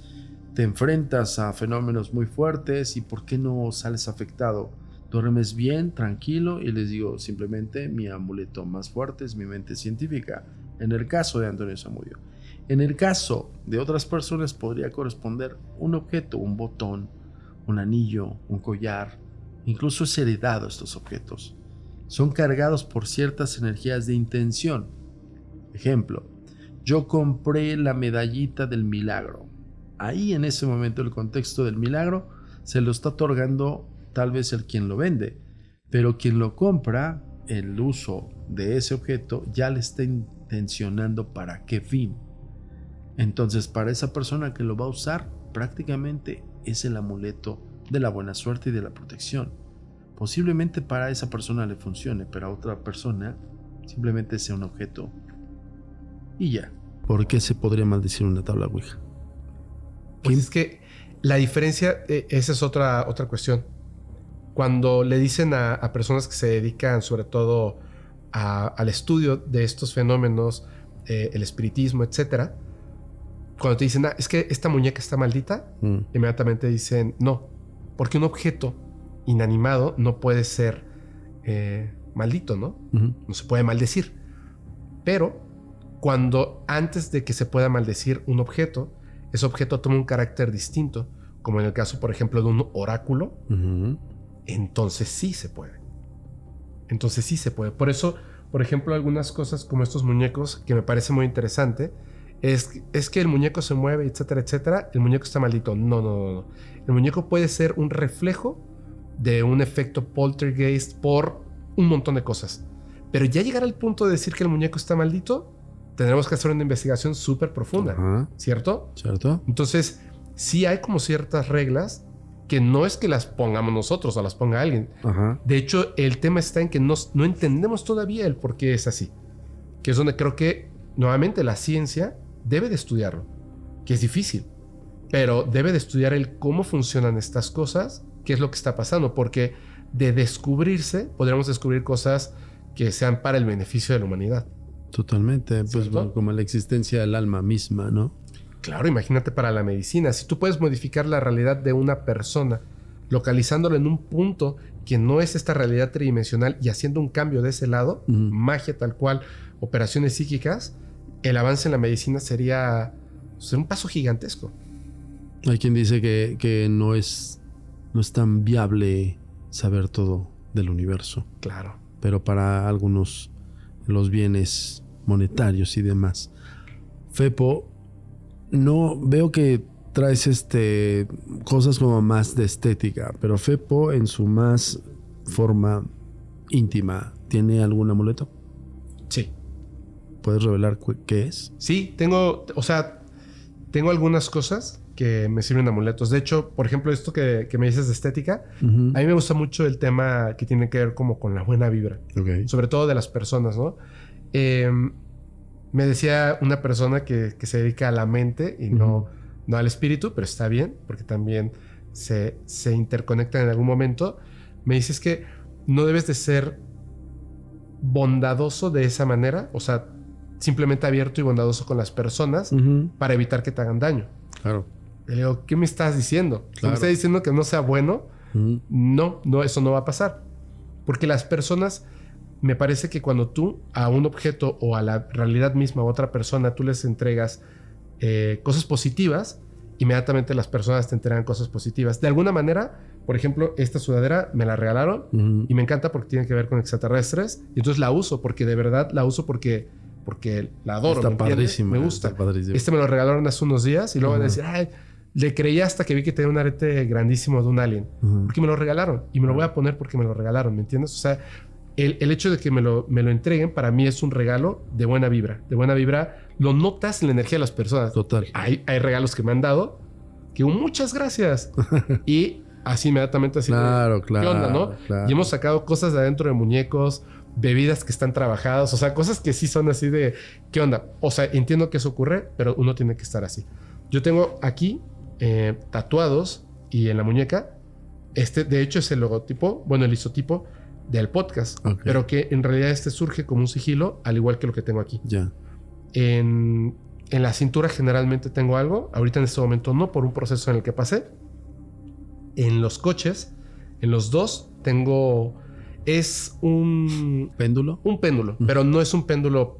te enfrentas a fenómenos muy fuertes y ¿por qué no sales afectado? ¿Duermes bien, tranquilo? Y les digo, simplemente mi amuleto más fuerte es mi mente científica. En el caso de Antonio Samudio. En el caso de otras personas podría corresponder un objeto, un botón, un anillo, un collar. Incluso es heredado estos objetos. Son cargados por ciertas energías de intención. Ejemplo, yo compré la medallita del milagro. Ahí en ese momento el contexto del milagro se lo está otorgando tal vez el quien lo vende, pero quien lo compra, el uso de ese objeto ya le está intencionando para qué fin. Entonces para esa persona que lo va a usar prácticamente es el amuleto de la buena suerte y de la protección. Posiblemente para esa persona le funcione, pero a otra persona simplemente sea un objeto y ya. ¿Por qué se podría maldecir una tabla Ouija? Pues es que la diferencia, esa es otra cuestión. Cuando le dicen a personas que se dedican sobre todo al estudio de estos fenómenos, el espiritismo, etcétera, cuando te dicen, es que esta muñeca está maldita, inmediatamente dicen, no, porque un objeto inanimado no puede ser maldito, ¿no? No se puede maldecir. Pero cuando antes de que se pueda maldecir un objeto, ese objeto toma un carácter distinto, como en el caso, por ejemplo, de un oráculo, entonces sí se puede. Entonces sí se puede. Por eso, por ejemplo, algunas cosas como estos muñecos, que me parece muy interesante, es que el muñeco se mueve, etcétera, etcétera, el muñeco está maldito. No. El muñeco puede ser un reflejo de un efecto poltergeist por un montón de cosas. Pero ya llegar al punto de decir que el muñeco está maldito, tendremos que hacer una investigación súper profunda, ¿cierto? ¿Cierto? Entonces, sí hay como ciertas reglas que no es que las pongamos nosotros o las ponga alguien. De hecho, el tema está en que no entendemos todavía el por qué es así. Que es donde creo que, nuevamente, la ciencia debe de estudiarlo. Que es difícil, pero debe de estudiar el cómo funcionan estas cosas, qué es lo que está pasando, porque de descubrirse, podríamos descubrir cosas que sean para el beneficio de la humanidad. Totalmente, pues bueno, como la existencia del alma misma, ¿no? Claro, imagínate para la medicina. Si tú puedes modificar la realidad de una persona, localizándola en un punto que no es esta realidad tridimensional y haciendo un cambio de ese lado, magia tal cual, operaciones psíquicas, el avance en la medicina sería un paso gigantesco. Hay quien dice que no es tan viable saber todo del universo. Claro. Pero para algunos, los bienes monetarios y demás. Fepo, no veo que traes cosas como más de estética, pero Fepo en su más forma íntima, ¿tiene algún amuleto? Sí. ¿Puedes revelar qué es? Sí, tengo algunas cosas que me sirven de amuletos. De hecho, por ejemplo, esto que me dices de estética, a mí me gusta mucho el tema que tiene que ver como con la buena vibra. Sobre todo de las personas, ¿no? Me decía una persona que se dedica a la mente y no al espíritu, pero está bien, porque también se interconectan en algún momento. Me dices que no debes de ser bondadoso de esa manera, o sea, simplemente abierto y bondadoso con las personas para evitar que te hagan daño. Claro. Le digo, ¿qué me estás diciendo? Claro. ¿Me estás diciendo que no sea bueno? No, eso no va a pasar. Porque las personas, me parece que cuando tú a un objeto o a la realidad misma o a otra persona, tú les entregas cosas positivas, inmediatamente las personas te entregan cosas positivas. De alguna manera, por ejemplo, esta sudadera me la regalaron y me encanta porque tiene que ver con extraterrestres. Y entonces la uso porque de verdad la uso porque porque la adoro. Está padrísima. Me gusta. Está padrísima. Este me lo regalaron hace unos días y luego van a decir, ay, le creí hasta que vi que tenía un arete grandísimo de un alien. Porque me lo regalaron. Y me lo voy a poner porque me lo regalaron, ¿me entiendes? O sea, el hecho de que me lo entreguen para mí es un regalo de buena vibra. De buena vibra. Lo notas en la energía de las personas. Total. Hay regalos que me han dado que muchas gracias. Y así inmediatamente así. Claro. ¿Qué onda, no? Claro. Y hemos sacado cosas de adentro de muñecos, bebidas que están trabajadas, o sea, cosas que sí son así de, ¿qué onda? O sea, entiendo que eso ocurre, pero uno tiene que estar así. Yo tengo aquí tatuados y en la muñeca, de hecho es el logotipo, bueno, el isotipo del podcast, pero que en realidad surge como un sigilo, al igual que lo que tengo aquí. Ya. En la cintura generalmente tengo algo, ahorita en este momento no, por un proceso en el que pasé. En los coches, en los dos, tengo... Es un... ¿Péndulo? Un péndulo, pero no es un péndulo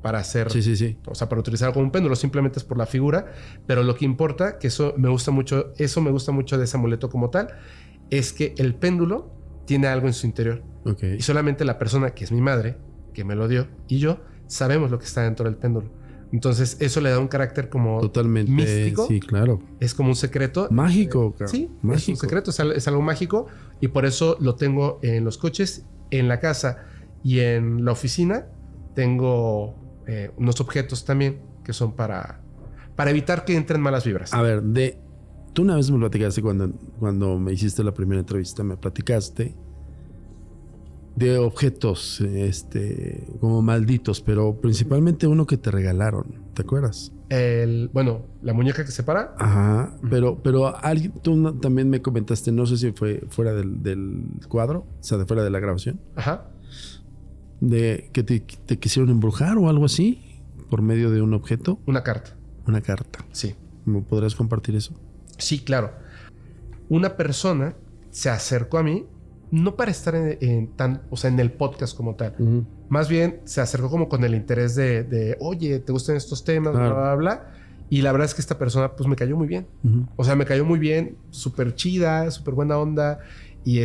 para hacer... Sí. O sea, para utilizar como un péndulo, simplemente es por la figura. Pero lo que importa, que eso me gusta mucho de ese amuleto como tal, es que el péndulo tiene algo en su interior. Okay. Y solamente la persona, que es mi madre, que me lo dio, y yo, sabemos lo que está dentro del péndulo. Entonces, eso le da un carácter como totalmente místico. Sí, claro. Es como un secreto. Mágico, cabrón. Sí, mágico. Es un secreto, es algo mágico. Y por eso lo tengo en los coches, en la casa y en la oficina. Tengo unos objetos también que son para evitar que entren malas vibras. A ver, tú una vez me platicaste cuando me hiciste la primera entrevista, me platicaste de objetos como malditos, pero principalmente uno que te regalaron, ¿te acuerdas? Bueno, la muñeca que se para. Ajá, pero tú también me comentaste, no sé si fue fuera del cuadro, o sea, de fuera de la grabación. Ajá. De que te quisieron embrujar o algo así por medio de un objeto. Una carta. Una carta. Sí. ¿Me podrías compartir eso? Sí, claro. Una persona se acercó a mí, no para estar en el podcast como tal. Uh-huh. Más bien se acercó como con el interés de oye, ¿te gustan estos temas? Claro. Bla, bla, bla. Y la verdad es que esta persona pues me cayó muy bien. Uh-huh. O sea, me cayó muy bien, súper chida, súper buena onda. Y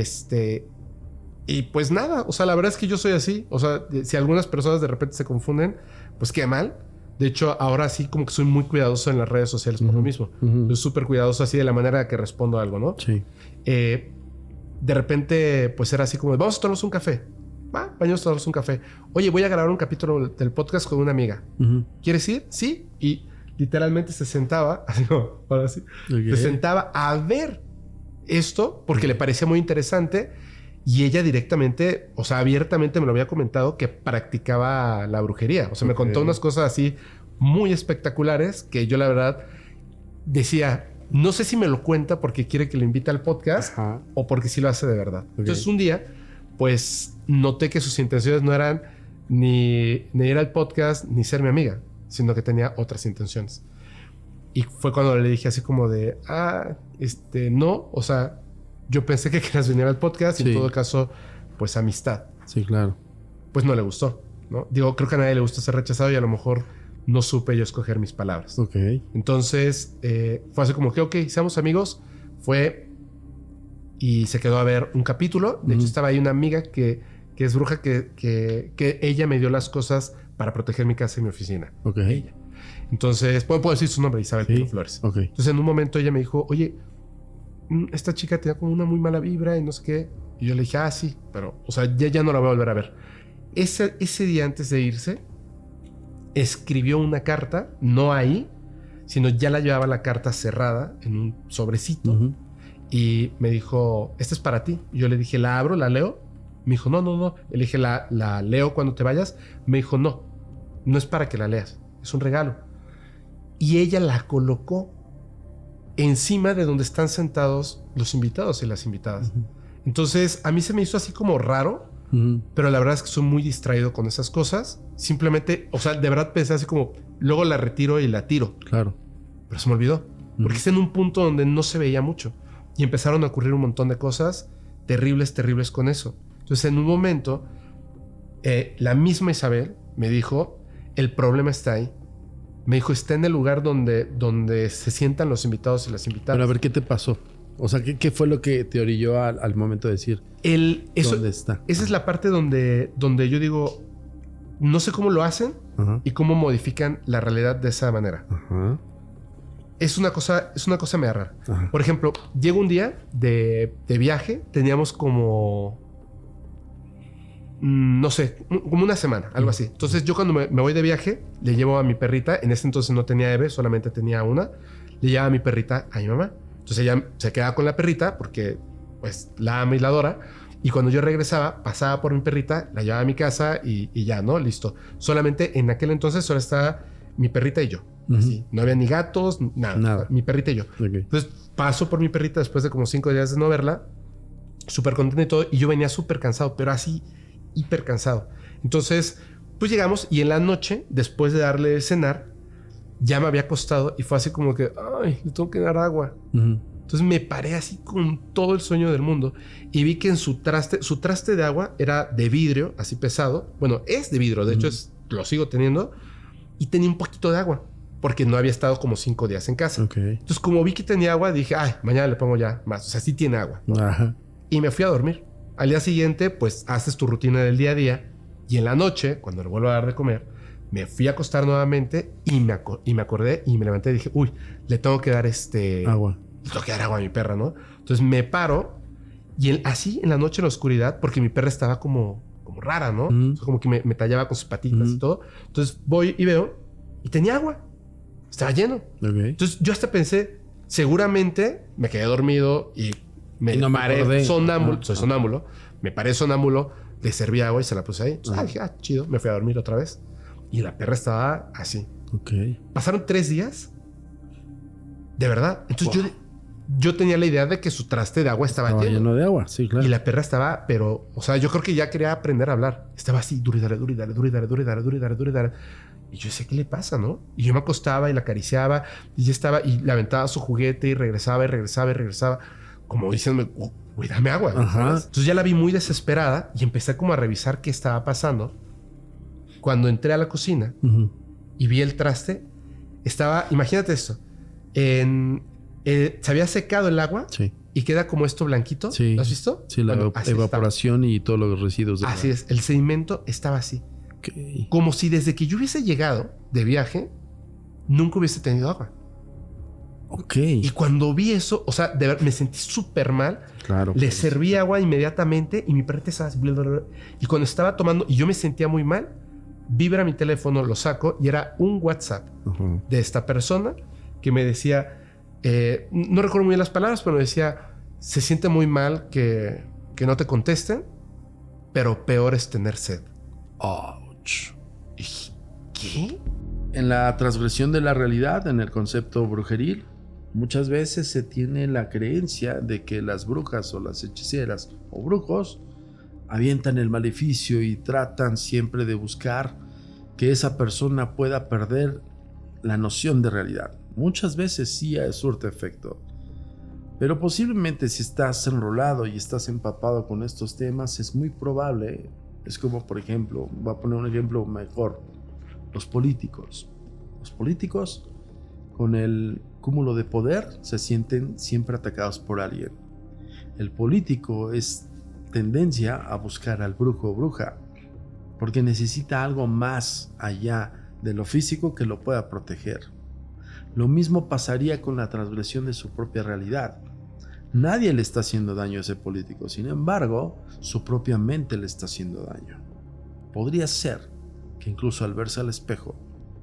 y pues nada, o sea, la verdad es que yo soy así. O sea, si algunas personas de repente se confunden, pues qué mal. De hecho, ahora sí como que soy muy cuidadoso en las redes sociales por lo mismo. Uh-huh. Soy súper cuidadoso así de la manera que respondo a algo, ¿no? Sí. De repente, pues era así como, vamos a tomarnos un café. Vamos a tomarnos un café. Oye, voy a grabar un capítulo del podcast con una amiga. Uh-huh. ¿Quieres ir? Sí. Y literalmente se sentaba, así como, ahora sí, se sentaba a ver esto porque le parecía muy interesante. Y ella directamente, o sea, abiertamente me lo había comentado que practicaba la brujería. O sea, me contó unas cosas así muy espectaculares que yo la verdad decía, no sé si me lo cuenta porque quiere que lo invite al podcast. Ajá. O porque sí lo hace de verdad. Okay. Entonces un día, pues noté que sus intenciones no eran ni ir al podcast ni ser mi amiga, sino que tenía otras intenciones. Y fue cuando le dije así como de, no, o sea, yo pensé que querías venir al podcast y en todo caso, pues amistad. Sí, claro. Pues no le gustó, ¿no? Digo, creo que a nadie le gusta ser rechazado y a lo mejor no supe yo escoger mis palabras. Ok. Entonces, fue así como que, ok, seamos amigos. Fue y se quedó a ver un capítulo. De hecho, estaba ahí una amiga que es bruja que ella me dio las cosas para proteger mi casa y mi oficina. Ok. Ella. Entonces, puedo decir su nombre, Isabel Pino Flores. Ok. Entonces, en un momento ella me dijo, oye, esta chica tenía como una muy mala vibra y no sé qué. Y yo le dije, sí, pero, o sea, ya no la voy a volver a ver. Ese día antes de irse, escribió una carta, no ahí, sino ya la llevaba la carta cerrada en un sobrecito. Uh-huh. Y me dijo, esta es para ti. Y yo le dije, ¿la abro? ¿La leo? Me dijo, no. Le dije, ¿la leo cuando te vayas? Me dijo, no es para que la leas, es un regalo. Y ella la colocó encima de donde están sentados los invitados y las invitadas. Uh-huh. Entonces, a mí se me hizo así como raro, uh-huh. Pero la verdad es que soy muy distraído con esas cosas. Simplemente, o sea, de verdad pensé así como, luego la retiro y la tiro. Claro. Pero se me olvidó. Uh-huh. Porque está en un punto donde no se veía mucho. Y empezaron a ocurrir un montón de cosas terribles con eso. Entonces, en un momento, la misma Isabel me dijo, el problema está ahí. Me dijo, está en el lugar donde se sientan los invitados y las invitadas. Pero a ver, ¿qué te pasó? O sea, ¿qué fue lo que te orilló al momento de decir ¿dónde está? Esa es la parte donde yo digo, No sé cómo lo hacen Ajá. y cómo modifican la realidad de esa manera. Ajá. Es una cosa media rara. Ajá. Por ejemplo, llega un día de viaje, teníamos como, no sé, como una semana, algo así. Entonces yo cuando me voy de viaje, le llevo a mi perrita, en ese entonces no tenía Eve, solamente tenía una, le llevaba a mi perrita a mi mamá. Entonces ella se quedaba con la perrita porque pues la ama y la adora. Y cuando yo regresaba, pasaba por mi perrita, la llevaba a mi casa y ya, ¿no? Listo. Solamente en aquel entonces solo estaba mi perrita y yo. Así. No había ni gatos, nada. Mi perrita y yo. Okay. Entonces paso por mi perrita después de como 5 días de no verla, súper contento y todo. Y yo venía súper cansado, pero así hiper cansado. Entonces, pues llegamos y en la noche, después de darle cenar, ya me había acostado y fue así como que, ay, le tengo que dar agua. Entonces me paré así con todo el sueño del mundo y vi que en su traste de agua era de vidrio, así pesado. Bueno, es de vidrio, de hecho lo sigo teniendo. Y tenía un poquito de agua porque no había estado como 5 días en casa. Okay. Entonces como vi que tenía agua, dije, ay, mañana le pongo ya más. O sea, sí tiene agua, ¿no? Ajá. Y me fui a dormir. Al día siguiente, pues haces tu rutina del día a día. Y en la noche, cuando le vuelvo a dar de comer, me fui a acostar nuevamente y me acordé y me levanté y dije, uy, le tengo que dar agua. Le tengo que dar agua a mi perra, ¿no? Entonces me paro y así en la noche en la oscuridad, porque mi perra estaba como rara, ¿no? O sea, como que me tallaba con sus patitas y todo. Entonces voy y veo y tenía agua. Estaba lleno. Okay. Entonces yo hasta pensé, seguramente me quedé dormido y me no paré sonámbulo. Soy sonámbulo. Me paré sonámbulo, le serví agua y se la puse ahí. Entonces dije, chido. Me fui a dormir otra vez. Y la perra estaba así. Okay. Pasaron 3 días. De verdad. Entonces yo tenía la idea de que su traste de agua estaba lleno de agua, sí, claro. Y la perra estaba, pero, o sea, yo creo que ya quería aprender a hablar. Estaba así, duro y dale. Y yo decía, ¿qué le pasa, no? Y yo me acostaba y la acariciaba y ya estaba y le aventaba su juguete y regresaba. Como diciéndome, uy, dame agua. Entonces ya la vi muy desesperada y empecé como a revisar qué estaba pasando. Cuando entré a la cocina y vi el traste, estaba, imagínate esto, se había secado el agua y queda como esto blanquito. Sí. ¿Lo has visto? Sí, la evaporación y todos los residuos. Así es, el sedimento estaba así. Okay. Como si desde que yo hubiese llegado de viaje, nunca hubiese tenido agua. Ok. Y cuando vi eso, o sea, de verdad, me sentí súper mal. Claro. Le serví agua inmediatamente y mi perrita estaba así. Y cuando estaba tomando y yo me sentía muy mal, vibra mi teléfono, lo saco y era un WhatsApp de esta persona que me decía, no recuerdo muy bien las palabras, pero me decía, se siente muy mal que no te contesten, pero peor es tener sed. Ouch. ¿Qué? En la transgresión de la realidad, en el concepto brujeril, muchas veces se tiene la creencia de que las brujas o las hechiceras o brujos avientan el maleficio y tratan siempre de buscar que esa persona pueda perder la noción de realidad. Muchas veces sí surte efecto, pero posiblemente si estás enrolado y estás empapado con estos temas, es muy probable. Es como, por ejemplo, voy a poner un ejemplo mejor, los políticos. Los políticos, con el cúmulo de poder, se sienten siempre atacados por alguien. El político es tendencia a buscar al brujo o bruja, porque necesita algo más allá de lo físico que lo pueda proteger. Lo mismo pasaría con la transgresión de su propia realidad. Nadie le está haciendo daño a ese político, sin embargo, su propia mente le está haciendo daño. Podría ser que incluso al verse al espejo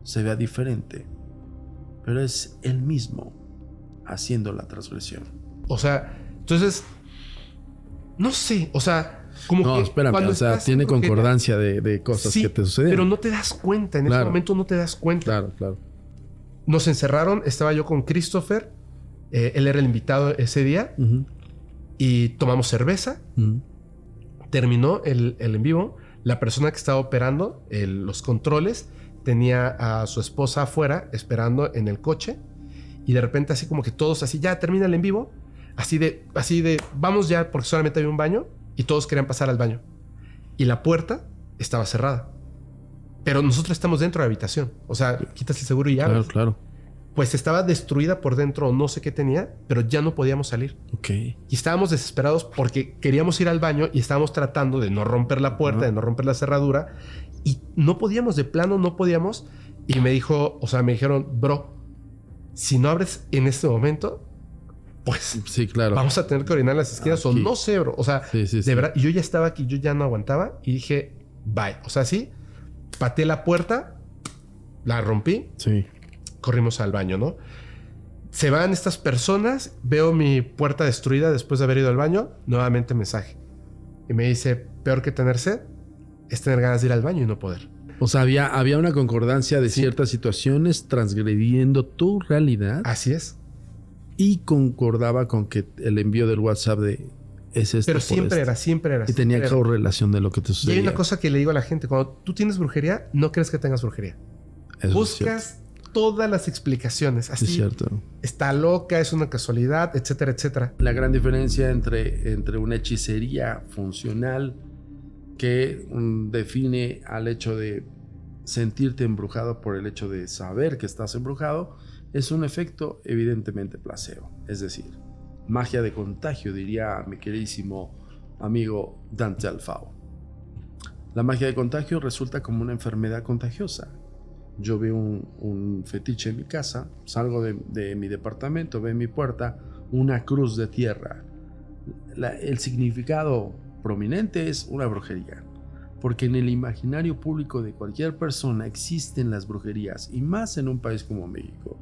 se vea diferente, pero es él mismo haciendo la transgresión. O sea, entonces, no sé, o sea, como no, que espérame, o sea, tiene concordancia de cosas que te suceden. Pero no te das cuenta, en ese momento no te das cuenta. Claro. Nos encerraron, estaba yo con Christopher, él era el invitado ese día, y tomamos cerveza, terminó el en vivo, la persona que estaba operando los controles tenía a su esposa afuera esperando en el coche, y de repente así como que todos así, ya termina el en vivo, así de, vamos ya, porque solamente había un baño, y todos querían pasar al baño, y la puerta estaba cerrada. Pero nosotros estamos dentro de la habitación. O sea, quitas el seguro y ya. Claro. Pues estaba destruida por dentro, no sé qué tenía, pero ya no podíamos salir. Ok. Y estábamos desesperados porque queríamos ir al baño y estábamos tratando de no romper la puerta, de no romper la cerradura. Y no podíamos, de plano no podíamos. Y me dijeron, bro, si no abres en este momento, pues sí, claro, vamos a tener que orinar en las esquinas aquí. o no sé, bro. O sea, sí. de verdad, yo ya estaba aquí, yo ya no aguantaba y dije, bye. O sea, sí, pateé la puerta, la rompí, Sí. corrimos al baño, ¿no? Se van estas personas, veo mi puerta destruida después de haber ido al baño, nuevamente mensaje. Y me dice, peor que tener sed es tener ganas de ir al baño y no poder. O sea, había una concordancia de ciertas situaciones transgrediendo tu realidad. Así es. Y concordaba con que el envío del WhatsApp es esto. Pero siempre era. Y tenía correlación de lo que te Y sucedía. hay una cosa que le digo a la gente. Cuando tú tienes brujería, no crees que tengas brujería. Eso Buscas todas las explicaciones. Así, es cierto. Está loca, es una casualidad, etcétera, etcétera. La gran diferencia entre una hechicería funcional que define al hecho de sentirte embrujado por el hecho de saber que estás embrujado es un efecto evidentemente placebo. Es decir, magia de contagio, diría mi queridísimo amigo Dante Alfao. La magia de contagio resulta como una enfermedad contagiosa. Yo veo un fetiche en mi casa, salgo de mi departamento, veo en mi puerta una cruz de tierra. El significado prominente es una brujería, porque en el imaginario público de cualquier persona existen las brujerías, y más en un país como México.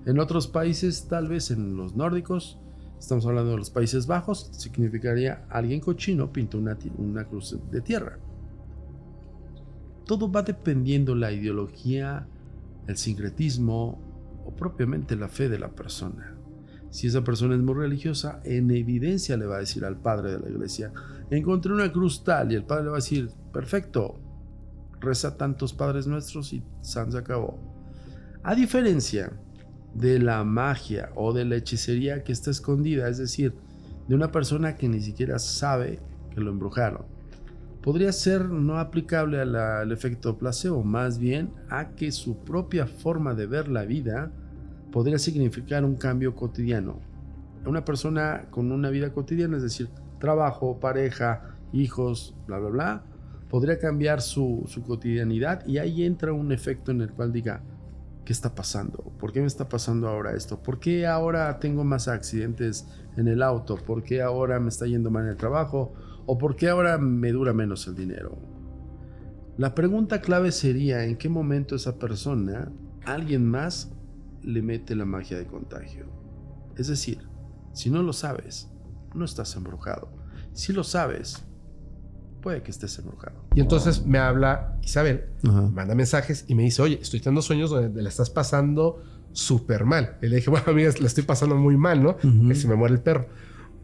En otros países, tal vez en los nórdicos, estamos hablando de los Países Bajos, significaría alguien cochino pintó una cruz de tierra. Todo va dependiendo la ideología, el sincretismo o propiamente la fe de la persona. Si esa persona es muy religiosa, en evidencia le va a decir al padre de la iglesia, encontré una cruz tal, y el padre le va a decir, perfecto, reza tantos padres nuestros y se acabó. A diferencia de la magia o de la hechicería que está escondida, es decir, de una persona que ni siquiera sabe que lo embrujaron, podría ser no aplicable al efecto placebo, más bien a que su propia forma de ver la vida podría significar un cambio cotidiano. Una persona con una vida cotidiana, es decir, trabajo, pareja, hijos, bla, bla, bla, podría cambiar su cotidianidad, y ahí entra un efecto en el cual diga, ¿qué está pasando? ¿Por qué me está pasando ahora esto? ¿Por qué ahora tengo más accidentes en el auto? ¿Por qué ahora me está yendo mal en el trabajo? ¿O por qué ahora me dura menos el dinero? La pregunta clave sería, ¿en qué momento esa persona, alguien más, le mete la magia de contagio? Es decir, si no lo sabes, no estás embrujado. Si lo sabes, puede que estés embrujado. Y entonces me habla Isabel, Ajá. manda mensajes y me dice, oye, estoy teniendo sueños donde la estás pasando súper mal. Y le dije, bueno, amiga, la estoy pasando muy mal, ¿no? Uh-huh. Que se me muere el perro.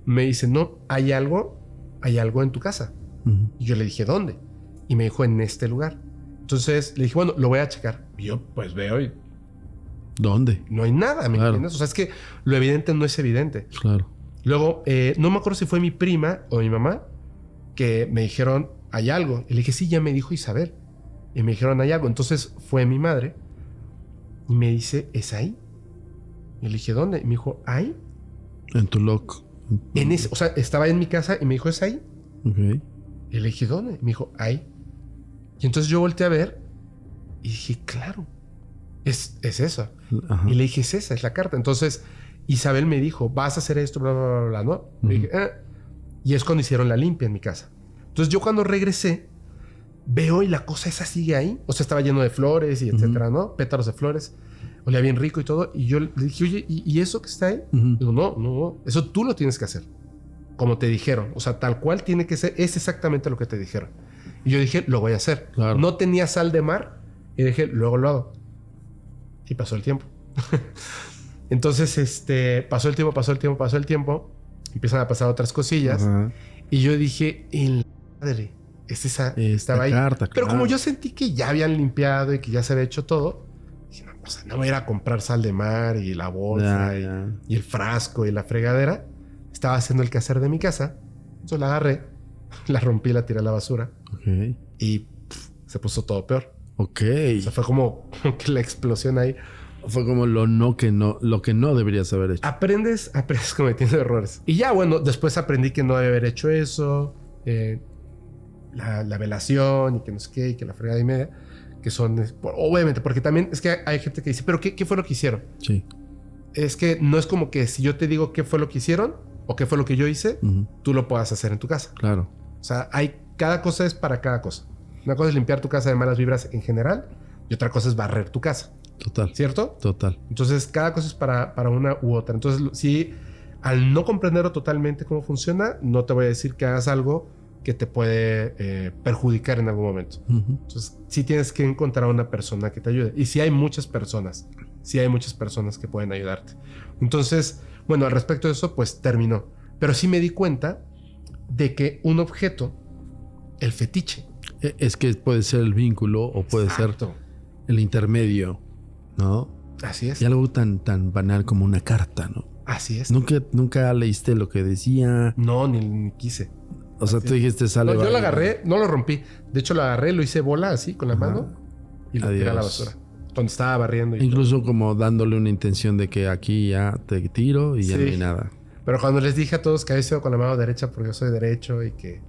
Me dice, no, hay algo en tu casa. Uh-huh. Y yo le dije, ¿dónde? Y me dijo, en este lugar. Entonces le dije, bueno, lo voy a checar. Y yo pues veo y ¿Dónde? no hay nada, ¿me entiendes? O sea, es que lo evidente no es evidente. Claro. Luego, no me acuerdo si fue mi prima o mi mamá que me dijeron, hay algo. Y le dije, sí, ya me dijo Isabel. Y me dijeron, hay algo. Entonces fue mi madre y me dice, ¿es ahí? Y le dije, ¿dónde? Y me dijo, ¿ahí? En tu loco. O sea, estaba en mi casa y me dijo, ¿es ahí? Okay. Y le dije, ¿dónde? Y me dijo, ahí. Y entonces yo volteé a ver y dije, claro, es esa. Ajá. Y le dije, es esa, es la carta. Entonces Isabel me dijo, vas a hacer esto, bla, bla, bla, bla, ¿no? Uh-huh. Le dije, Y es cuando hicieron la limpia en mi casa. Entonces yo cuando regresé, veo y la cosa esa sigue ahí. O sea, estaba lleno de flores y etcétera, Uh-huh. ¿no? Pétalos de flores. Olía bien rico y todo. Y yo le dije, oye, ¿y eso que está ahí? Uh-huh. Digo, no. Eso tú lo tienes que hacer. Como te dijeron. O sea, tal cual tiene que ser. Es exactamente lo que te dijeron. Y yo dije, lo voy a hacer. Claro. No tenía sal de mar. Y dije, luego lo hago. Y pasó el tiempo. Entonces, pasó el tiempo. Empiezan a pasar otras cosillas. Ajá. Y yo dije, en la madre, estaba ahí. Carta, Pero claro. como yo sentí que ya habían limpiado y que ya se había hecho todo, dije, no, o sea, no voy a ir a comprar sal de mar y la bolsa Ya. y el frasco y la fregadera. Estaba haciendo el quehacer de mi casa. Entonces la agarré, la rompí, la tiré a la basura Ok. y se puso todo peor. Ok. O sea, fue como que la explosión ahí. Fue como lo que no deberías haber hecho. Aprendes cometiendo errores. Y ya, bueno, después aprendí que no debe haber hecho eso. la velación y que no sé qué, y que la fregada y media, que son, obviamente, porque también es que hay gente que dice, pero ¿qué fue lo que hicieron? Sí. Es que no es como que si yo te digo qué fue lo que hicieron o qué fue lo que yo hice, tú lo puedas hacer en tu casa. Claro. O sea, cada cosa es para cada cosa. Una cosa es limpiar tu casa de malas vibras en general y otra cosa es barrer tu casa. Total. ¿Cierto? Total. Entonces, cada cosa es para una u otra. Entonces, si al no comprenderlo totalmente cómo funciona, no te voy a decir que hagas algo que te puede perjudicar en algún momento. Entonces, sí tienes que encontrar a una persona que te ayude. Y sí hay muchas personas que pueden ayudarte. Entonces, bueno, al respecto de eso, pues terminó. Pero sí me di cuenta de que un objeto, el fetiche. Es que puede ser el vínculo o puede Exacto. ser el intermedio, ¿no? Así es. Y algo tan banal como una carta, ¿no? Así es. Nunca leíste lo que decía. No, ni quise. O sea, tú dijiste, sale. No, yo lo agarré, no lo rompí. De hecho, lo agarré, lo hice bola así con la mano y lo tiré a la basura. Donde estaba barriendo. Incluso como dándole una intención de que aquí ya te tiro y ya no hay nada. Pero cuando les dije a todos que había sido con la mano derecha porque yo soy derecho y que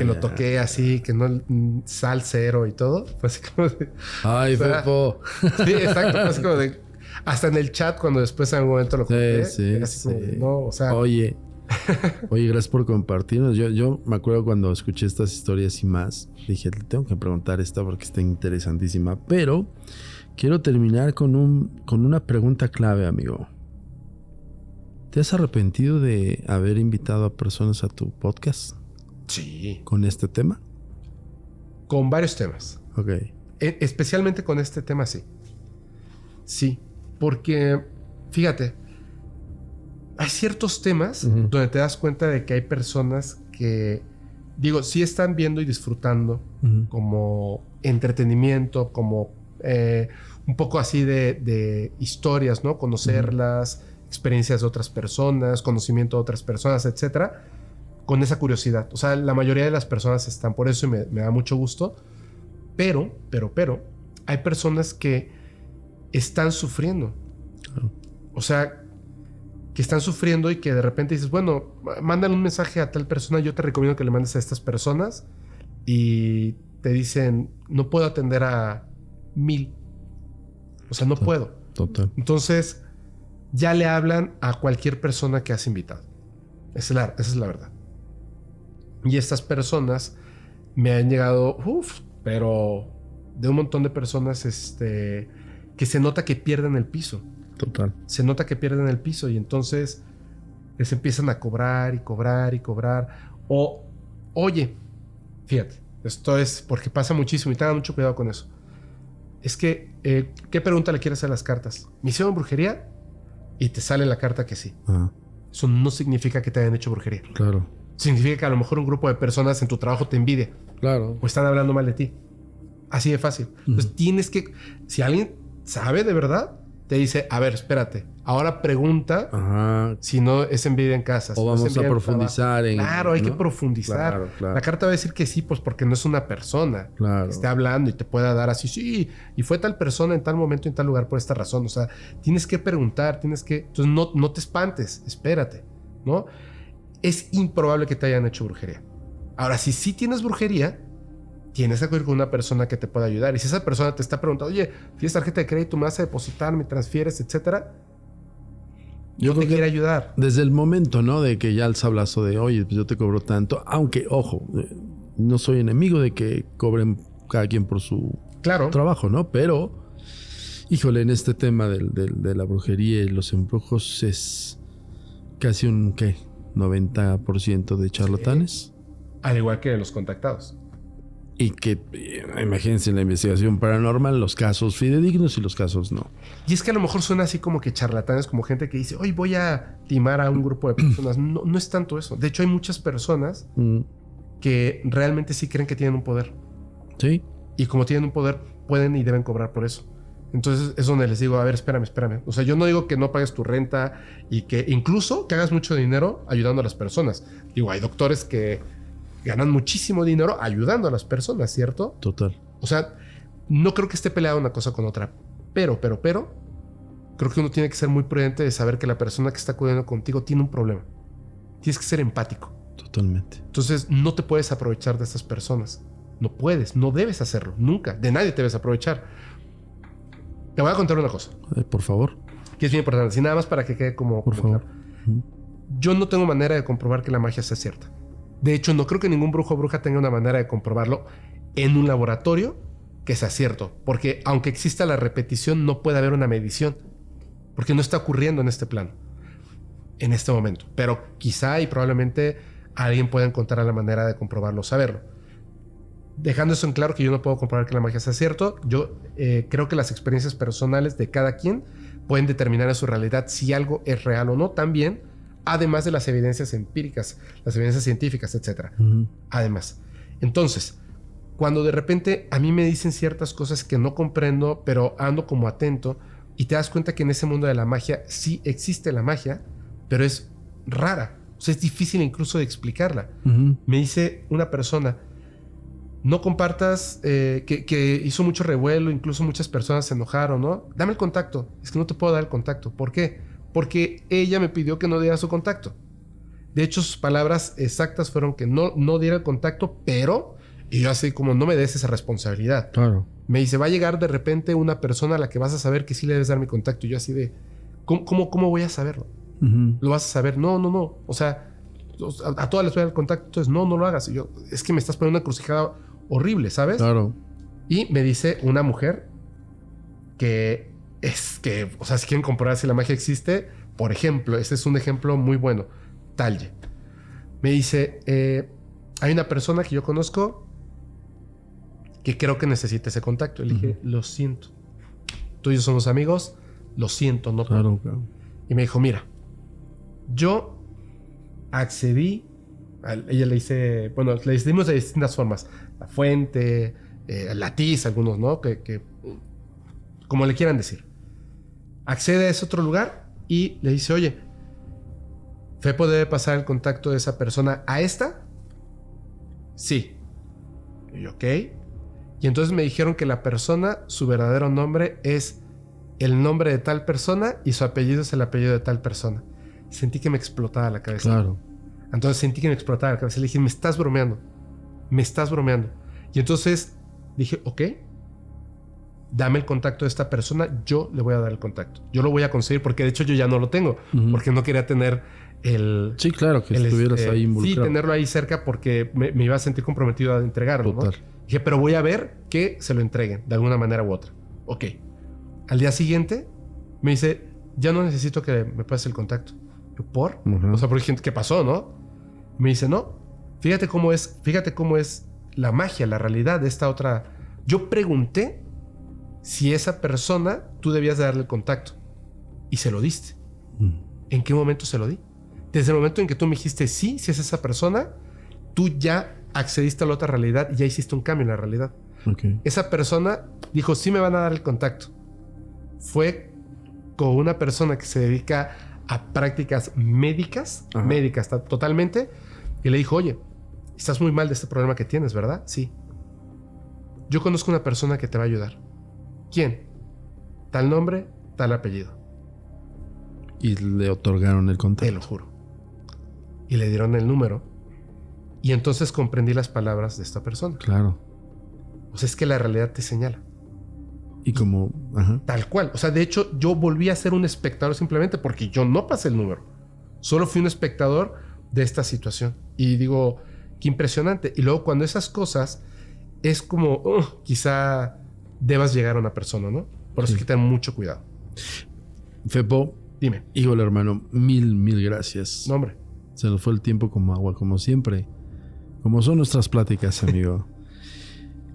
lo toqué así, que no sal cero y todo, fue así como de... Ay, Pepo. Sí, exacto. Fue así como de... Hasta en el chat, cuando después en algún momento lo conté. Sí. Como de, no, o sea... Oye, gracias por compartirnos. Yo me acuerdo cuando escuché estas historias y más, dije, le tengo que preguntar esta porque está interesantísima. Pero quiero terminar con una pregunta clave, amigo. ¿Te has arrepentido de haber invitado a personas a tu podcast? Sí. ¿Con este tema? Con varios temas. Ok. Especialmente con este tema, sí. Sí, porque, fíjate, hay ciertos temas donde te das cuenta de que hay personas que, digo, sí están viendo y disfrutando como entretenimiento, como un poco así de historias, ¿no? Conocerlas, experiencias de otras personas, conocimiento de otras personas, etcétera, con esa curiosidad. O sea, la mayoría de las personas están por eso y me da mucho gusto, pero, hay personas que están sufriendo. O sea, que están sufriendo y que de repente dices, bueno, mándale un mensaje a tal persona, yo te recomiendo que le mandes a estas personas y te dicen, no puedo atender a 1000. O sea, no puedo. Total. Entonces, ya le hablan a cualquier persona que has invitado. Esa es la verdad. Y estas personas me han llegado, pero de un montón de personas que se nota que pierden el piso. Total. Se nota que pierden el piso y entonces les empiezan a cobrar y cobrar y cobrar. O, oye, fíjate, esto es porque pasa muchísimo y tengan mucho cuidado con eso. Es que, ¿qué pregunta le quieres hacer a las cartas? ¿Me hicieron brujería? Y te sale la carta que sí. Eso no significa que te hayan hecho brujería. Claro. Significa que a lo mejor un grupo de personas en tu trabajo te envidia. Claro. O están hablando mal de ti. Así de fácil. Entonces tienes que... Si alguien sabe de verdad, te dice, a ver, espérate. Ahora pregunta si no es envidia en casa. O vamos a profundizar en... Claro, hay que profundizar. Claro. La carta va a decir que sí, pues porque no es una persona que esté hablando y te pueda dar así, sí, y fue tal persona en tal momento, en tal lugar por esta razón. O sea, tienes que preguntar, Entonces no te espantes, espérate, ¿no? Es improbable que te hayan hecho brujería. Ahora, si sí tienes brujería, tienes que acudir con una persona que te pueda ayudar. Y si esa persona te está preguntando, oye, ¿tienes tarjeta de crédito? ¿Me vas a depositar? ¿Me transfieres? Etcétera. Yo te quiero ayudar. Desde el momento, ¿no? De que ya el sablazo de, oye, pues yo te cobro tanto. Aunque, ojo, no soy enemigo de que cobren cada quien por su trabajo, ¿no? Pero, híjole, en este tema de la brujería y los embrujos es casi un, 90% de charlatanes. Sí. Al igual que los contactados. Y que, imagínense, en la investigación paranormal, los casos fidedignos y los casos no. Y es que a lo mejor suena así como que charlatanes, como gente que dice, hoy voy a timar a un grupo de personas. No es tanto eso. De hecho, hay muchas personas que realmente sí creen que tienen un poder. Sí. Y como tienen un poder, pueden y deben cobrar por eso. Entonces es donde les digo, a ver, espérame. O sea, yo no digo que no pagues tu renta y que incluso que hagas mucho dinero ayudando a las personas. Digo, hay doctores que ganan muchísimo dinero ayudando a las personas, ¿cierto? Total. O sea, no creo que esté peleada una cosa con otra. Pero, creo que uno tiene que ser muy prudente de saber que la persona que está acudiendo contigo tiene un problema. Tienes que ser empático. Totalmente. Entonces no te puedes aprovechar de estas personas. No puedes, no debes hacerlo, nunca. De nadie te debes aprovechar. Te voy a contar una cosa. Por favor. Que es bien importante. Así nada más para que quede como favor. claro. Yo no tengo manera de comprobar que la magia sea cierta. De hecho, no creo que ningún brujo o bruja tenga una manera de comprobarlo en un laboratorio que sea cierto. Porque aunque exista la repetición, no puede haber una medición. Porque no está ocurriendo en este plano. En este momento. Pero quizá y probablemente alguien pueda encontrar la manera de comprobarlo o saberlo. Dejando eso en claro que yo no puedo comprobar que la magia sea cierto, yo creo que las experiencias personales de cada quien pueden determinar en su realidad si algo es real o no también, además de las evidencias empíricas, las evidencias científicas, etc. Además. Entonces, cuando de repente a mí me dicen ciertas cosas que no comprendo, pero ando como atento y te das cuenta que en ese mundo de la magia sí existe la magia, pero es rara. O sea, es difícil incluso de explicarla. Me dice una persona... No compartas, que hizo mucho revuelo, incluso muchas personas se enojaron, ¿no? Dame el contacto. Es que no te puedo dar el contacto. ¿Por qué? Porque ella me pidió que no diera su contacto. De hecho, sus palabras exactas fueron que no diera el contacto, pero... Y yo así como, no me des esa responsabilidad. Claro. Me dice, va a llegar de repente una persona a la que vas a saber que sí le debes dar mi contacto. Y yo así de, ¿cómo voy a saberlo? ¿Lo vas a saber? No. O sea, a todas les voy a dar el contacto. Entonces, no lo hagas. Y yo, es que me estás poniendo una encrucijada horrible, ¿sabes? Claro. Y me dice una mujer que es que, o sea, si quieren comprobar si la magia existe, por ejemplo, este es un ejemplo muy bueno, Talye. Me dice, hay una persona que yo conozco que creo que necesita ese contacto. Le dije, lo siento. Tú y yo somos amigos, lo siento, no puedo. Claro. Y me dijo, mira, yo accedí. Ella le dice, bueno, le decimos de distintas formas. La fuente, la tiza, algunos, ¿no? Que como le quieran decir. Accede a ese otro lugar y le dice, oye, ¿Fepo debe pasar el contacto de esa persona a esta? Sí. Y yo, ok. Y entonces me dijeron que la persona, su verdadero nombre es el nombre de tal persona y su apellido es el apellido de tal persona. Sentí que me explotaba la cabeza. Claro. Entonces sentí que me explotaba la cabeza. Le dije, me estás bromeando. Y entonces dije, ok, dame el contacto de esta persona. Yo le voy a dar el contacto. Yo lo voy a conseguir porque de hecho yo ya no lo tengo. Porque no quería tener el... Sí, claro, que estuvieras ahí involucrado. Sí, tenerlo ahí cerca porque me iba a sentir comprometido a entregarlo. Total. ¿No? Dije, pero voy a ver que se lo entreguen de alguna manera u otra. Ok. Al día siguiente me dice, ya no necesito que me pases el contacto. Yo, ¿por? O sea, porque ¿qué pasó, no? Me dice, no. Fíjate cómo es la magia, la realidad de esta otra. Yo pregunté si esa persona tú debías darle el contacto y se lo diste. ¿En qué momento se lo di? Desde el momento en que tú me dijiste sí, si es esa persona, tú ya accediste a la otra realidad y ya hiciste un cambio en la realidad. Okay. Esa persona dijo, sí me van a dar el contacto. Fue con una persona que se dedica a prácticas médicas, totalmente, y le dijo, oye, estás muy mal de este problema que tienes, ¿verdad? Sí. Yo conozco una persona que te va a ayudar. ¿Quién? Tal nombre, tal apellido. Y le otorgaron el contacto. Te lo juro. Y le dieron el número. Y entonces comprendí las palabras de esta persona. Claro. O sea, es que la realidad te señala. Y como... Ajá. Tal cual. O sea, de hecho, yo volví a ser un espectador simplemente porque yo no pasé el número. Solo fui un espectador de esta situación. Y digo, qué impresionante. Y luego cuando esas cosas es como, quizá debas llegar a una persona, ¿no? Por eso hay que tener mucho cuidado. Fepo. Dime. Híjole, hermano, mil gracias. No, hombre. Se nos fue el tiempo como agua, como siempre. Como son nuestras pláticas, amigo.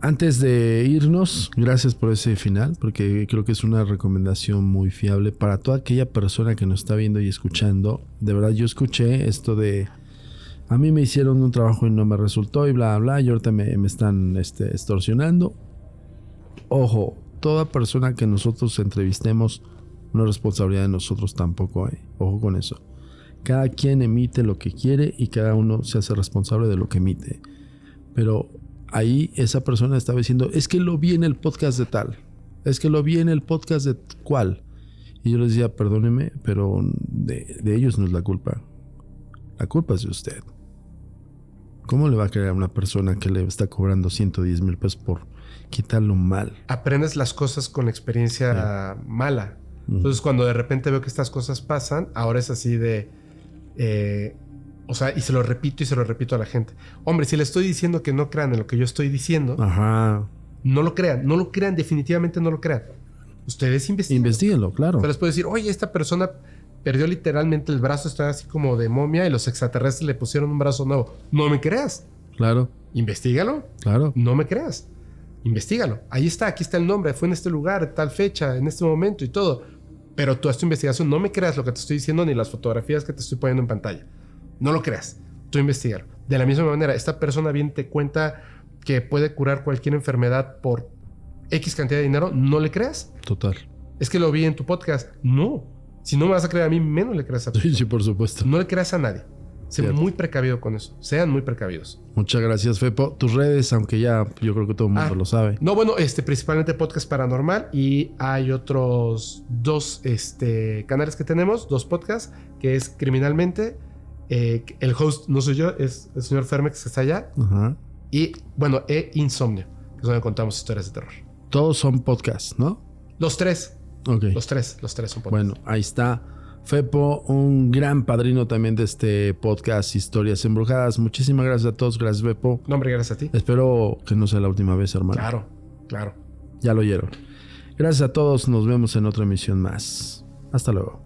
Antes de irnos, gracias por ese final, porque creo que es una recomendación muy fiable para toda aquella persona que nos está viendo y escuchando. De verdad, yo escuché esto de... A mí me hicieron un trabajo y no me resultó y bla, bla, y ahorita me están extorsionando. Ojo, toda persona que nosotros entrevistemos, una responsabilidad de nosotros tampoco hay. Ojo con eso. Cada quien emite lo que quiere y cada uno se hace responsable de lo que emite. Pero... ahí esa persona estaba diciendo, es que lo vi en el podcast de tal, es que lo vi en el podcast de cuál. Y yo les decía, perdóneme, pero de ellos no es la culpa. La culpa es de usted. ¿Cómo le va a creer a una persona que le está cobrando 110,000 pesos por quitarlo mal? Aprendes las cosas con la experiencia mala. Entonces, cuando de repente veo que estas cosas pasan, ahora es así de... o sea, y se lo repito a la gente. Hombre, si le estoy diciendo que no crean en lo que yo estoy diciendo, Ajá. no lo crean, definitivamente no lo crean. Ustedes investiguen. Investíguenlo, claro. O sea, les puedo decir, oye, esta persona perdió literalmente el brazo, está así como de momia y los extraterrestres le pusieron un brazo nuevo. No me creas. Claro. Investígalo. Claro. No me creas. Investígalo. Ahí está, aquí está el nombre. Fue en este lugar, tal fecha, en este momento y todo. Pero tú haz tu investigación. No me creas lo que te estoy diciendo ni las fotografías que te estoy poniendo en pantalla. No lo creas. Tú investígalo. De la misma manera, esta persona bien te cuenta que puede curar cualquier enfermedad por X cantidad de dinero. No le creas. Total. Es que lo vi en tu podcast. No. Si no me vas a creer a mí, menos le creas a ti. Sí, por supuesto. No le creas a nadie. Sé Cierto. muy precavido con eso. Sean muy precavidos. Muchas gracias, Fepo. Tus redes, aunque ya yo creo que todo el mundo lo sabe. No, bueno, principalmente Podcast Paranormal, y hay otros dos canales que tenemos, 2 podcasts, que es Criminalmente. El host no soy yo, es el señor Fermex que está allá. Ajá. Y bueno, Insomnio, que es donde contamos historias de terror. Todos son podcasts, ¿no? Los tres. Ok. Los tres son podcasts. Bueno, ahí está. Fepo, un gran padrino también de este podcast Historias Embrujadas. Muchísimas gracias a todos. Gracias, Fepo. No, hombre, gracias a ti. Espero que no sea la última vez, hermano. Claro. Ya lo oyeron. Gracias a todos. Nos vemos en otra emisión más. Hasta luego.